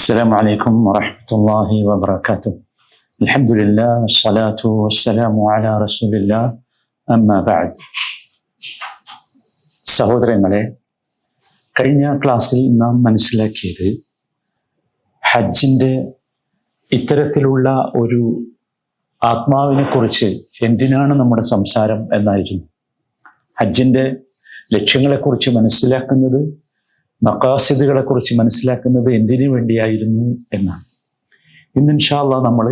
السلام عليكم ورحمة الله وبركاته. الحمد لله والصلاة والسلام على رسول الله أما بعد. സഹോദരങ്ങളെ, കഴിഞ്ഞ ക്ലാസ്സിൽ നാം മനസ്സിലാക്കിയത് ഹജ്ജിൻ്റെ ഇത്തരത്തിലുള്ള ഒരു ആത്മാവിനെ കുറിച്ച് എന്തിനാണ് നമ്മുടെ സംസാരം എന്നായിരുന്നു. ഹജ്ജിൻ്റെ ലക്ഷ്യങ്ങളെക്കുറിച്ച് മനസ്സിലാക്കുന്നത്, മഖാസിദുകളെക്കുറിച്ച് മനസ്സിലാക്കുന്നത് എന്തിനു വേണ്ടിയായിരുന്നു എന്നാണ്. ഇന്ന് ഇൻഷാ അല്ലാഹ് നമ്മൾ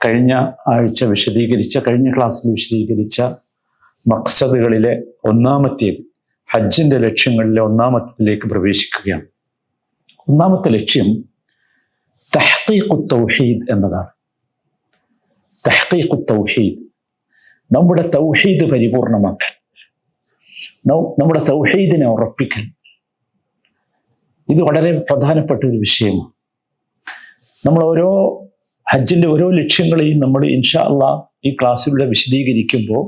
കഴിഞ്ഞ ക്ലാസ്സിൽ വിശദീകരിച്ച മഖ്സദുകളിലെ ഒന്നാമത്തേത്, ഹജ്ജിൻ്റെ ലക്ഷ്യങ്ങളിലെ ഒന്നാമത്തേതിലേക്ക് പ്രവേശിക്കുകയാണ്. ഒന്നാമത്തെ ലക്ഷ്യം തഹ്ഖീഖു തൗഹീദ് എന്നതാണ്. തഹ്ഖീഖു തൗഹീദ്, നമ്മുടെ തൗഹീദ് പരിപൂർണമാക്കൽ, നമ്മുടെ തൗഹീദിനെ ഉറപ്പിക്കൽ. ഇത് വളരെ പ്രധാനപ്പെട്ട ഒരു വിഷയമാണ്. നമ്മൾ ഹജ്ജിൻ്റെ ഓരോ ലക്ഷ്യങ്ങളെയും നമ്മൾ ഇൻഷാ അല്ലാഹ് ഈ ക്ലാസ്സിലൂടെ വിശദീകരിക്കുമ്പോൾ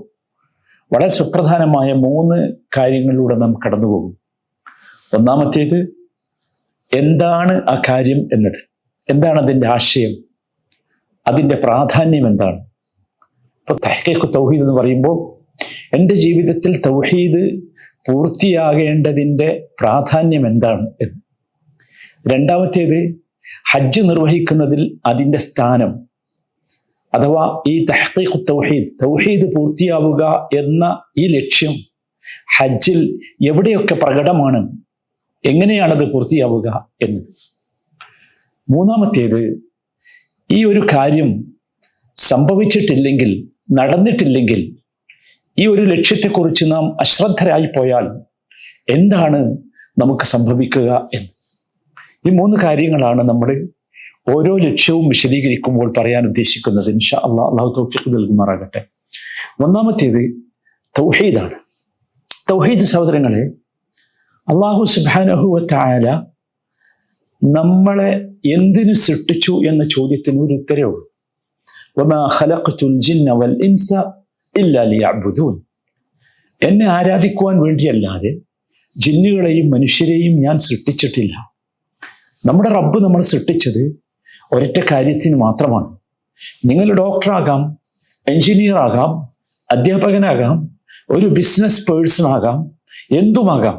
വളരെ സുപ്രധാനമായ 3 കാര്യങ്ങളിലൂടെ നാം കടന്നു പോകും. ഒന്നാമത്തേത്, എന്താണ് ആ കാര്യം എന്നത്, എന്താണ് അതിൻ്റെ ആശയം, അതിൻ്റെ പ്രാധാന്യം എന്താണ്. ഇപ്പോൾ തഹ്ഖീഖ് തൗഹീദ് എന്ന് പറയുമ്പോൾ എൻ്റെ ജീവിതത്തിൽ തൗഹീദ് പൂർത്തിയാകേണ്ടതിൻ്റെ പ്രാധാന്യം എന്താണ് എന്ന്. രണ്ടാമത്തേത്, ഹജ്ജ് നിർവഹിക്കുന്നതിൽ അതിൻ്റെ സ്ഥാനം, അഥവാ ഈ തഹ്ഖീഖ് തൗഹീദ് പൂർത്തിയാവുക എന്ന ഈ ലക്ഷ്യം ഹജ്ജിൽ എവിടെയൊക്കെ പ്രകടമാണ്, എങ്ങനെയാണത് പൂർത്തിയാവുക എന്നത്. മൂന്നാമത്തേത്, ഈ ഒരു കാര്യം സംഭവിച്ചിട്ടില്ലെങ്കിൽ, നടന്നിട്ടില്ലെങ്കിൽ, ഈ ഒരു ലക്ഷ്യത്തെക്കുറിച്ച് നാം അശ്രദ്ധരായി പോയാൽ എന്താണ് നമുക്ക് സംഭവിക്കുക എന്ന്. ഈ 3 കാര്യങ്ങളാണ് നമ്മൾ ഓരോ ലക്ഷ്യവും വിശദീകരിക്കുമ്പോൾ പറയാൻ ഉദ്ദേശിക്കുന്നത്. ഇൻഷാ അല്ലാഹ്, അല്ലാഹു തൗഫീഖ് നൽകുമാറാകട്ടെ. ഒന്നാമത്തേത് തൗഹീദാണ്. തൗഹീദ് സഹോദരങ്ങളെ, അല്ലാഹു സുബ്ഹാനഹു വ തആല നമ്മളെ എന്തിനു സൃഷ്ടിച്ചു എന്ന ചോദ്യത്തിന് ഒരു ഉത്തരവേ ഉള്ളൂ. വമാ ഖലഖ്തുൽ ജിന്ന വൽ ഇൻസ ഇല്ലാ ലിയഅ്ബുദൂൻ. എന്നെ ആരാധിക്കുവാൻ വേണ്ടിയല്ലാതെ ജിന്നുകളെയും മനുഷ്യരെയും ഞാൻ സൃഷ്ടിച്ചിട്ടില്ല. നമ്മുടെ റബ്ബ് നമ്മൾ സൃഷ്ടിച്ചത് ഒരൊറ്റ കാര്യത്തിന് മാത്രമാണ്. നിങ്ങൾ ഡോക്ടറാകാം, എഞ്ചിനീയർ ആകാം, അധ്യാപകനാകാം, ഒരു ബിസിനസ് പേഴ്സൺ ആകാം, എന്തുമാകാം.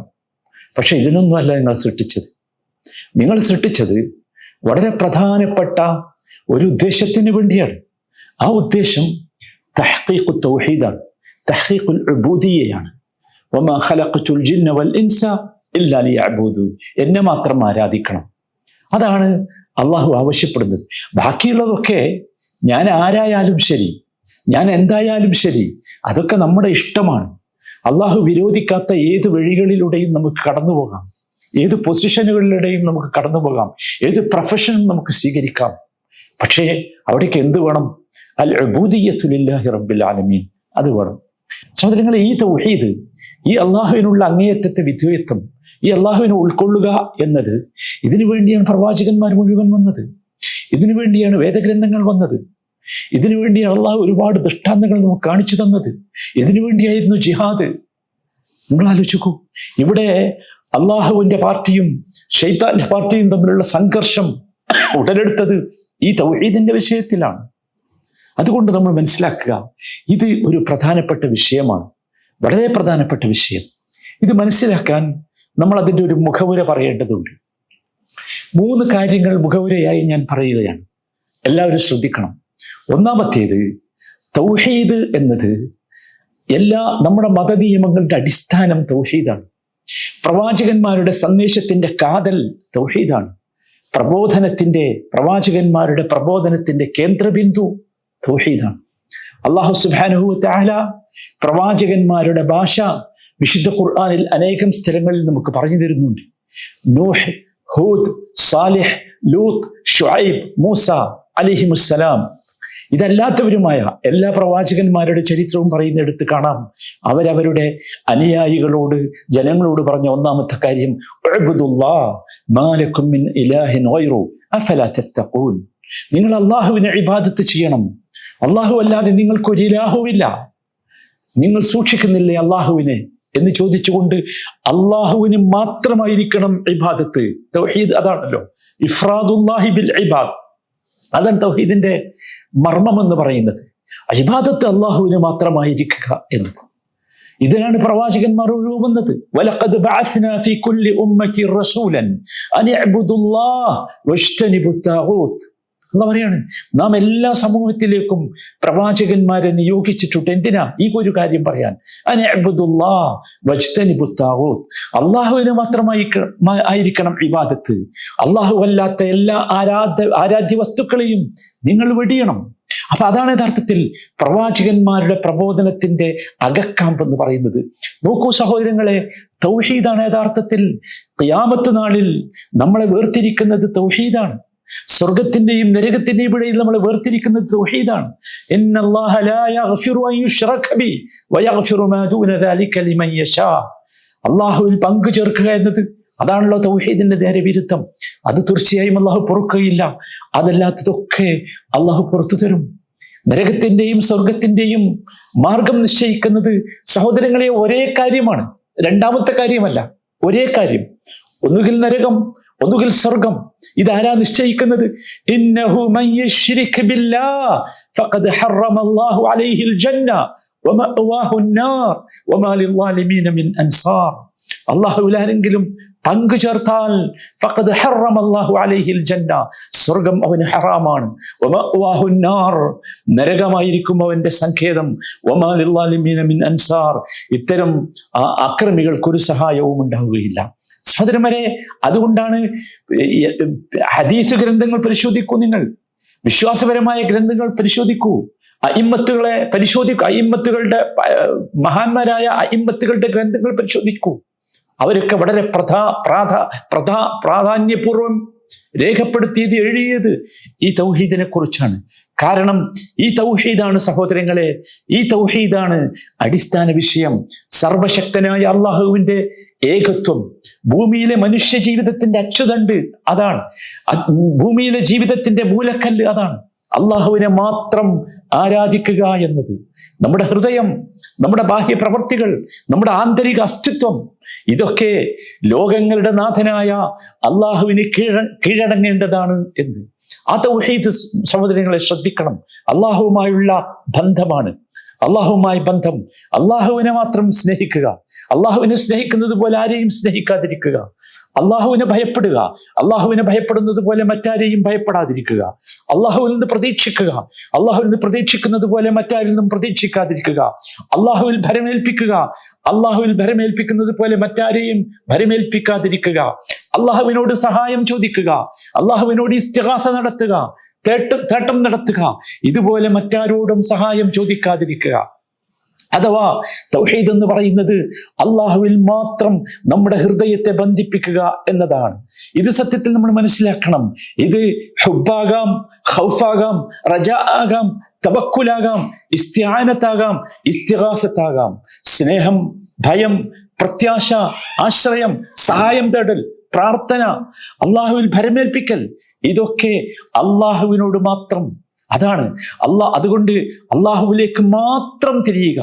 പക്ഷെ ഇതിനൊന്നുമല്ല നിങ്ങൾ സൃഷ്ടിച്ചത്. നിങ്ങൾ സൃഷ്ടിച്ചത് വളരെ പ്രധാനപ്പെട്ട ഒരു ഉദ്ദേശത്തിന് വേണ്ടിയാണ്. ആ ഉദ്ദേശം തഹ്ഖീഖു തൗഹീദാണ്, തഹ്ഖീഖുൽ ഉബൂദിയ്യയാണ്. വമാ ഖലഖ്തുൽ ജിന്ന വൽ ഇൻസ ഇല്ലാ ലിയഅ്ബുദൂൻ. എന്നെ മാത്രം ആരാധിക്കണം, അതാണ് അള്ളാഹു ആവശ്യപ്പെടുന്നത്. ബാക്കിയുള്ളതൊക്കെ ഞാൻ ആരായാലും ശരി, ഞാൻ എന്തായാലും ശരി, അതൊക്കെ നമ്മുടെ ഇഷ്ടമാണ്. അള്ളാഹു വിരോധിക്കാത്ത ഏത് വഴികളിലൂടെയും നമുക്ക് കടന്നു പോകാം, ഏത് പൊസിഷനുകളിലൂടെയും നമുക്ക് കടന്നു പോകാം, ഏത് പ്രൊഫഷനും നമുക്ക് സ്വീകരിക്കാം. പക്ഷേ അവിടേക്ക് എന്ത് വേണം? അൽ ഉബൂദിയ്യത്തു ലില്ലാഹി റബ്ബിൽ ആലമീൻ, അത് വേണം. സഹോദരങ്ങളെ, ഈ തൗഹീദ്, ഈ അള്ളാഹുവിനുള്ള അങ്ങേയറ്റത്തെ വിധേയത്വം, ഈ അള്ളാഹുവിനെ ഉൾക്കൊള്ളുക എന്നത്, ഇതിനു വേണ്ടിയാണ് പ്രവാചകന്മാർ മുഴുവൻ വന്നത്, ഇതിനു വേണ്ടിയാണ് വേദഗ്രന്ഥങ്ങൾ വന്നത്, ഇതിനു വേണ്ടിയാണ് അള്ളാഹു ഒരുപാട് ദൃഷ്ടാന്തങ്ങൾ നമുക്ക് കാണിച്ചു തന്നത്, ഇതിനു വേണ്ടിയായിരുന്നു ജിഹാദ്. നിങ്ങൾ ആലോചിക്കൂ, ഇവിടെ അള്ളാഹുവിന്റെ പാർട്ടിയും ശൈത്താന്റെ പാർട്ടിയും തമ്മിലുള്ള സംഘർഷം ഉടലെടുത്തത് ഈ തൗഹീദിന്റെ വിഷയത്തിലാണ്. അതുകൊണ്ട് നമ്മൾ മനസ്സിലാക്കുക, ഇത് ഒരു പ്രധാനപ്പെട്ട വിഷയമാണ്, വളരെ പ്രധാനപ്പെട്ട വിഷയം. ഇത് മനസ്സിലാക്കാൻ നമ്മൾ അതിൻ്റെ ഒരു മുഖവുര പറയേണ്ടതുണ്ട്. 3 കാര്യങ്ങൾ മുഖവുരയായി ഞാൻ പറയുകയാണ്, എല്ലാവരും ശ്രദ്ധിക്കണം. ഒന്നാമത്തേത്, തൗഹീദ് എന്നത് നമ്മുടെ മതനിയമങ്ങളുടെ അടിസ്ഥാനം തൗഹീദാണ്. പ്രവാചകന്മാരുടെ സന്ദേശത്തിന്റെ കാതൽ തൗഹീദാണ്. പ്രവാചകന്മാരുടെ പ്രബോധനത്തിന്റെ കേന്ദ്രബിന്ദു തൗഹീദാണ്. അല്ലാഹു സുബ്ഹാനഹു വ തആല പ്രവാചകന്മാരുടെ ഭാഷ വിശുദ്ധ ഖുർആനിൽ അനേകം സ്ഥലങ്ങളിൽ നമുക്ക് പറഞ്ഞു തരുന്നുണ്ട്. നൂഹ്, ഹൂദ്, സാലിഹ്, ലൂത്ത്, ശുഐബ്, മൂസ അലൈഹിമുസ്സലാം, ഇതല്ലാത്തവരുമായ എല്ലാ പ്രവാചകന്മാരുടെ ചരിത്രവും പറയുന്നിടത്ത് കാണാം അവരവരുടെ അനുയായികളോട്, ജനങ്ങളോട് പറഞ്ഞ ഒന്നാമത്തെ കാര്യം, ഉഅ്ബുദുല്ലാഹ് മാ ലക്കും മിൻ ഇലാഹിൻ ഗൈറു അഫലാ തത്തഖൂൻ. നിങ്ങൾ അല്ലാഹുവിനെ ഇബാദത്ത് ചെയ്യണം, അല്ലാഹു അല്ലാതെ നിങ്ങൾക്കൊരു ഇലാഹുവില്ല, നിങ്ങൾ സൂക്ഷിക്കുന്നില്ലേ അല്ലാഹുവിനെ എന്ന് ചോദിച്ചുകൊണ്ട് അള്ളാഹുവിന് മാത്രമായിരിക്കണം ഇബാദത്ത്. തൗഹീദ് അതാണല്ലോ. ഇഫ്രാദുല്ലാഹി ബിൽ ഇബാദ്. അതാണ് തൗഹീദിന്റെ മർമ്മം എന്ന് പറയുന്നത്. ഇബാദത്ത് അള്ളാഹുവിന് മാത്രമായിരിക്കുക എന്നത്. ഇതിനാണ് പ്രവാചകന്മാർ ഒഴുകുന്നത്. വലഖദ് ബഅസ്നാ ഫീ കുല്ലി ഉമ്മത്തി റസൂലൻ അൻ ഇഅ്ബുദുല്ലാഹ വജ്തനിബുത് താഗൂത്ത്. അല്ലാഹ് പറയാണ്, നാം എല്ലാ സമൂഹത്തിലേക്കും പ്രവാചകന്മാരെ നിയോഗിച്ചിട്ടുണ്ട്. എന്തിനാ? ഈ ഒരു കാര്യം പറയാൻ. അൻ ഇഅ്ബുദുല്ലാഹ വജ്തനിബുത് താഗൂത്ത്. അള്ളാഹുവിന് മാത്രമായിരിക്കണം ഇബാദത്ത്. അള്ളാഹു അല്ലാത്ത എല്ലാ ആരാധ്യ വസ്തുക്കളെയും നിങ്ങൾ വെടിയണം. അപ്പൊ അതാണ് യഥാർത്ഥത്തിൽ പ്രവാചകന്മാരുടെ പ്രബോധനത്തിന്റെ അകക്കാമ്പ് എന്ന് പറയുന്നത്. നോക്കൂ സഹോദരങ്ങളെ, തൗഹീദാണ് യഥാർത്ഥത്തിൽ ഖിയാമത്ത് നാളിൽ നമ്മളെ വേർതിരിക്കുന്നത്. തൗഹീദാണ്. സ്വർഗത്തിന്റെയും നരകത്തിന്റെയും ഇടയിൽ നമ്മളെ വേർതിരിക്കുന്നത് തൗഹീദാണ്. ഇന്നല്ലാഹ ലാ യഗ്ഫിറു അൻ യുശ്റക ബിഹി വയഗ്ഫിറു മാ ദൂന ദാലിക ലിമൻ യശാ. അല്ലാഹുവിൽ പങ്കു ചേർക്കുക എന്നത് അതാണല്ലോ തൗഹീദിന്റെ നേരെ വിരുദ്ധം. അത് തീർച്ചയായും അള്ളാഹു പൊറുക്കുകയില്ല. അതല്ലാത്തതൊക്കെ അള്ളാഹു പുറത്തു തരും. നരകത്തിന്റെയും സ്വർഗത്തിന്റെയും മാർഗം നിശ്ചയിക്കുന്നത് സഹോദരങ്ങളെ ഒരേ കാര്യമാണ്, രണ്ടാമത്തെ കാര്യമല്ല. ഒരേ കാര്യം. ഒന്നുകിൽ നരകം, ഒന്നുകിൽ സ്വർഗം. ഇതാരാ നിശ്ചയിക്കുന്നത്? ഇന്നഹു മൻ യുശ്രിക് ബില്ലാഹ് ഫഖദ് ഹറമല്ലാഹു അലൈഹിൽ ജന്ന വമഅവാഹു അന്നാർ വമാ ലിൽസാലിമീന മിൻ അൻസാർ. അല്ലാഹുവിൽ ആരെങ്കിലും പങ്കു ചേർത്താൽ ഫഖദ് ഹറമല്ലാഹു അലൈഹിൽ ജന്ന, സ്വർഗം അവന് ഹറാമാണ്. വമഅവാഹു അന്നാർ, നരകമായിരിക്കും അവന്റെ സങ്കേതം. വമാ ലിൽസാലിമീന മിൻ അൻസാർ, ഇത്തരം അക്രമികൾക്കൊരു സഹായവും ഉണ്ടാവുകയില്ല. സഹോദരന്മാരെ, അതുകൊണ്ടാണ് ഹദീസ് ഗ്രന്ഥങ്ങൾ പരിശോധിക്കൂ. നിങ്ങൾ വിശ്വാസപരമായ ഗ്രന്ഥങ്ങൾ പരിശോധിക്കൂ. അയിമ്മത്തുകളെ പരിശോധിക്കൂ. അയിമ്മത്തുകളുടെ മഹാന്മാരായ അയിമ്മത്തുകളുടെ ഗ്രന്ഥങ്ങൾ പരിശോധിക്കൂ. അവരൊക്കെ വളരെ പ്രാധാന്യപൂർവം രേഖപ്പെടുത്തിയത്, എഴുതിയത് ഈ തൗഹീദിനെ കുറിച്ചാണ്. കാരണം ഈ തൗഹീദാണ് സഹോദരങ്ങളെ, ഈ തൗഹീദാണ് അടിസ്ഥാന വിഷയം. സർവശക്തനായ അള്ളാഹുവിന്റെ ഏകത്വം, ഭൂമിയിലെ മനുഷ്യ ജീവിതത്തിന്റെ അച്ചുതണ്ട് അതാണ്. ഭൂമിയിലെ ജീവിതത്തിന്റെ മൂലക്കല്ല് അതാണ്. അള്ളാഹുവിനെ മാത്രം ആരാധിക്കുക എന്നത്. നമ്മുടെ ഹൃദയം, നമ്മുടെ ബാഹ്യ പ്രവൃത്തികൾ, നമ്മുടെ ആന്തരിക അസ്തിത്വം, ഇതൊക്കെ ലോകങ്ങളുടെ നാഥനായ അള്ളാഹുവിന് കീഴടങ്ങേണ്ടതാണ് എന്ന്. ആ തൗഹീദ് സഹോദരങ്ങളെ ശ്രദ്ധിക്കണം. അള്ളാഹുവുമായുള്ള ബന്ധമാണ്. അള്ളാഹുവുമായി ബന്ധം. അള്ളാഹുവിനെ മാത്രം സ്നേഹിക്കുക. അള്ളാഹുവിനെ സ്നേഹിക്കുന്നത് പോലെ ആരെയും സ്നേഹിക്കാതിരിക്കുക. അള്ളാഹുവിനെ ഭയപ്പെടുക. അള്ളാഹുവിനെ ഭയപ്പെടുന്നത് പോലെ മറ്റാരെയും ഭയപ്പെടാതിരിക്കുക. അള്ളാഹുവിൽ നിന്ന് പ്രതീക്ഷിക്കുക. അള്ളാഹുവിൽ നിന്ന് പ്രതീക്ഷിക്കുന്നത് പോലെ മറ്റാരിൽ നിന്നും പ്രതീക്ഷിക്കാതിരിക്കുക. അള്ളാഹുവിൽ ഭരമേൽപ്പിക്കുക. അള്ളാഹുവിൽ ഭരമേൽപ്പിക്കുന്നത് പോലെ മറ്റാരെയും ഭരമേൽപ്പിക്കാതിരിക്കുക. അള്ളാഹുവിനോട് സഹായം ചോദിക്കുക. അള്ളാഹുവിനോട് ഇസ്തിഗാസ നടത്തുക, തേട്ടം നടത്തുക. ഇതുപോലെ മറ്റാരോടും സഹായം ചോദിക്കാതിരിക്കുക. അഥവാ തൗഹീദ് എന്ന് പറയുന്നത് അള്ളാഹുവിൽ മാത്രം നമ്മുടെ ഹൃദയത്തെ ബന്ധിപ്പിക്കുക എന്നതാണ്. ഇത് സത്യത്തിൽ നമ്മൾ മനസ്സിലാക്കണം. ഇത് ഹുബ്ബാകാം, ഖൗഫാകാം, റജാ ആകാം, തവക്കുലാകാം, ഇസ്തിആനത്താകാം, ഇസ്തിഗാസത്താകാം. സ്നേഹം, ഭയം, പ്രത്യാശ, ആശ്രയം, സഹായം തേടൽ, പ്രാർത്ഥന, അള്ളാഹുവിൽ ഭരമേൽപ്പിക്കൽ, ഇതൊക്കെ അള്ളാഹുവിനോട് മാത്രം. അതാണ് അതുകൊണ്ട് അള്ളാഹുവിലേക്ക് മാത്രം തിരിയുക,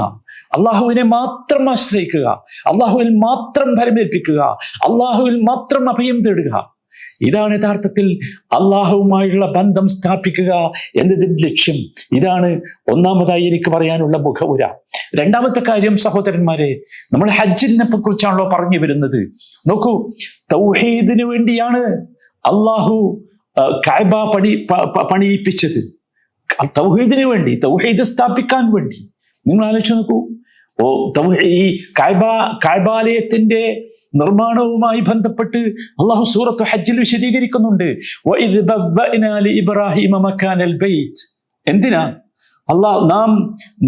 അള്ളാഹുവിനെ മാത്രം ആശ്രയിക്കുക, അള്ളാഹുവിൽ മാത്രം ഭരമേൽപ്പിക്കുക, അള്ളാഹുവിൽ മാത്രം അഭയം തേടുക. ഇതാണ് യഥാർത്ഥത്തിൽ അള്ളാഹുവുമായുള്ള ബന്ധം സ്ഥാപിക്കുക എന്നതിന്റെ ലക്ഷ്യം. ഇതാണ് ഒന്നാമതായി എനിക്ക് പറയാനുള്ള മുഖവുര. രണ്ടാമത്തെ കാര്യം സഹോദരന്മാരെ, നമ്മൾ ഹജ്ജിനെ കുറിച്ചാണല്ലോ പറഞ്ഞു വരുന്നത്. നോക്കൂ, തൗഹീദിന് വേണ്ടിയാണ് അള്ളാഹു കഅബ പണിയിപ്പിച്ചത്. തൗഹീദിന് വേണ്ടി, തൗഹീദ് സ്ഥാപിക്കാൻ വേണ്ടി. നിങ്ങൾ ആലോചിച്ച് നോക്കൂ. ഈ കഅബാലയത്തിന്റെ നിർമ്മാണവുമായി ബന്ധപ്പെട്ട് അള്ളാഹു സൂറത്തു ഹജ്ജിൽ വിശദീകരിക്കുന്നുണ്ട്. എന്തിനാ നാം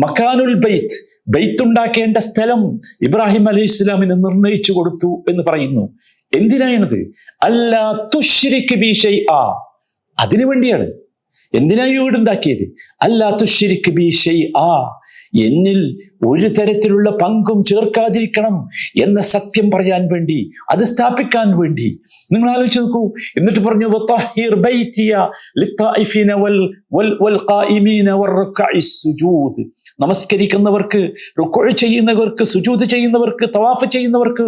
മക്കാനുൽ ബൈത്ത്, ബൈത്തുണ്ടാക്കേണ്ട സ്ഥലം ഇബ്രാഹിം അലൈഹി ഇസ്ലാമിന് നിർണയിച്ചു കൊടുത്തു എന്ന് പറയുന്നു. എന്തിനാണത്? അല്ലാ തുശ്രിക് ബി ശൈആ, അതിനു വേണ്ടിയാണ്. എന്തിനായി വീടുണ്ടാക്കിയത്? അല്ലാ തുശ്രിക് ബി ശൈആ, എന്നിൽ ഒരു തരത്തിലുള്ള പങ്കും ചേർക്കാതിരിക്കണം എന്ന സത്യം പറയാൻ വേണ്ടി, അത് സ്ഥാപിക്കാൻ വേണ്ടി. നിങ്ങൾ ആലോചിച്ച് നോക്കൂ. എന്നിട്ട് പറഞ്ഞു വതഹിർ ബൈതിയ ലിത്തായിഫീന വൽ ഖായിമീന വറുക്കഇസ് സുജൂദ്. നമസ്കരിക്കുന്നവർക്ക്, റുക്ഉ ചെയ്യുന്നവർക്ക്, സുജൂദ് ചെയ്യുന്നവർക്ക്, തവാഫ് ചെയ്യുന്നവർക്ക്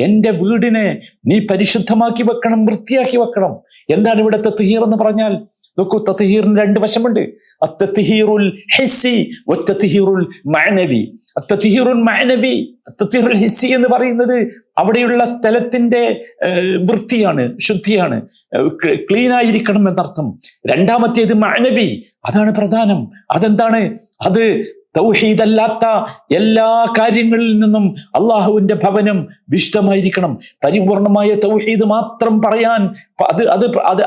എൻ്റെ വീടിനെ നീ പരിശുദ്ധമാക്കി വെക്കണം, വൃത്തിയാക്കി വെക്കണം. എന്താണ് ഇവിടെ തത്ഹീർ എന്ന് പറഞ്ഞാൽ? നോക്കൂ, തത്ഹീറിന് രണ്ട് വശമുണ്ട്. അത്തത്ഹീറുൽ ഹിസ്സി വത്തത്ഹീറുൽ മഅനവി. അത്തത്ഹീറുൽ മഅനവി, തത്ഹീറുൽ ഹിസ്സി എന്ന് പറയുന്നത് അവിടെയുള്ള സ്ഥലത്തിന്റെ വൃത്തിയാണ്, ശുദ്ധിയാണ്, ക്ലീൻ ആയിരിക്കണം എന്നർത്ഥം. രണ്ടാമത്തേത് മഅനവി, അതാണ് പ്രധാനം. അതെന്താണ്? അത് തൗഹീദല്ലാത്ത എല്ലാ കാര്യങ്ങളിൽ നിന്നും അള്ളാഹുവിന്റെ ഭവനം വിശുദ്ധമായിരിക്കണം. പരിപൂർണമായ തൗഹീദ് മാത്രം പറയാൻ,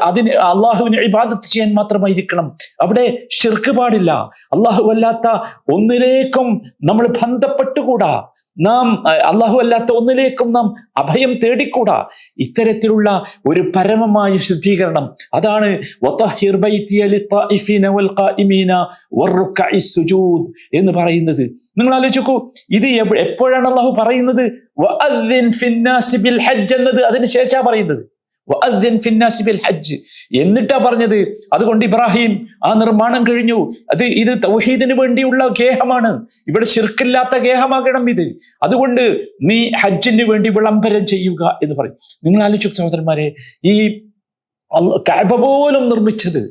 അതിന് അള്ളാഹുവിനെ ഇബാദത്ത് ചെയ്യാൻ മാത്രമായിരിക്കണം. അവിടെ ശിർക്ക് പാടില്ല. അള്ളാഹു അല്ലാത്ത ഒന്നിലേക്കും നമ്മൾ ബന്ധപ്പെട്ടുകൂടാ. നാം അള്ളാഹു അല്ലാത്ത ഒന്നിലേക്കും നാം അഭയം തേടിക്കൂടാ. ഇത്തരത്തിലുള്ള ഒരു പരമമായ ശുദ്ധീകരണം, അതാണ് വതഹിർ ബൈതിയ ലിത്തായിഫീന വൽ ഖായിമീന വറുക്കഇസ് സുജൂദ് എന്ന് പറയുന്നത്. നിങ്ങൾ ആലോചിക്കൂ, ഇത് എപ്പോഴാണ് അള്ളാഹു പറയുന്നത്? വഅദ്ദിൻ ഫിന്നാസി ബിൽ ഹജ്ജ് എന്നത് അതിന് ശേഷാ പറയുന്നത്. വഅദ്ദിൻ ഫിന്നാസി ബിൽ ഹജ്ജ് എന്നിട്ടാ പറഞ്ഞത്. അതുകൊണ്ട് ഇബ്രാഹിം ആ നിർമ്മാണം കഴിഞ്ഞു. ഇത് തൗഹീദിന് വേണ്ടിയുള്ള ഗേഹമാണ്. ഇവിടെ ശിർക്കില്ലാത്ത ഗേഹമാകണം ഇത്. അതുകൊണ്ട് നീ ഹജ്ജിന് വേണ്ടി വിളംബരം ചെയ്യുക എന്ന് പറയും. നിങ്ങൾ ആലോചിച്ചു സഹോദരന്മാരെ, ഈ കഅബ പോലും നിർമ്മിച്ചത്,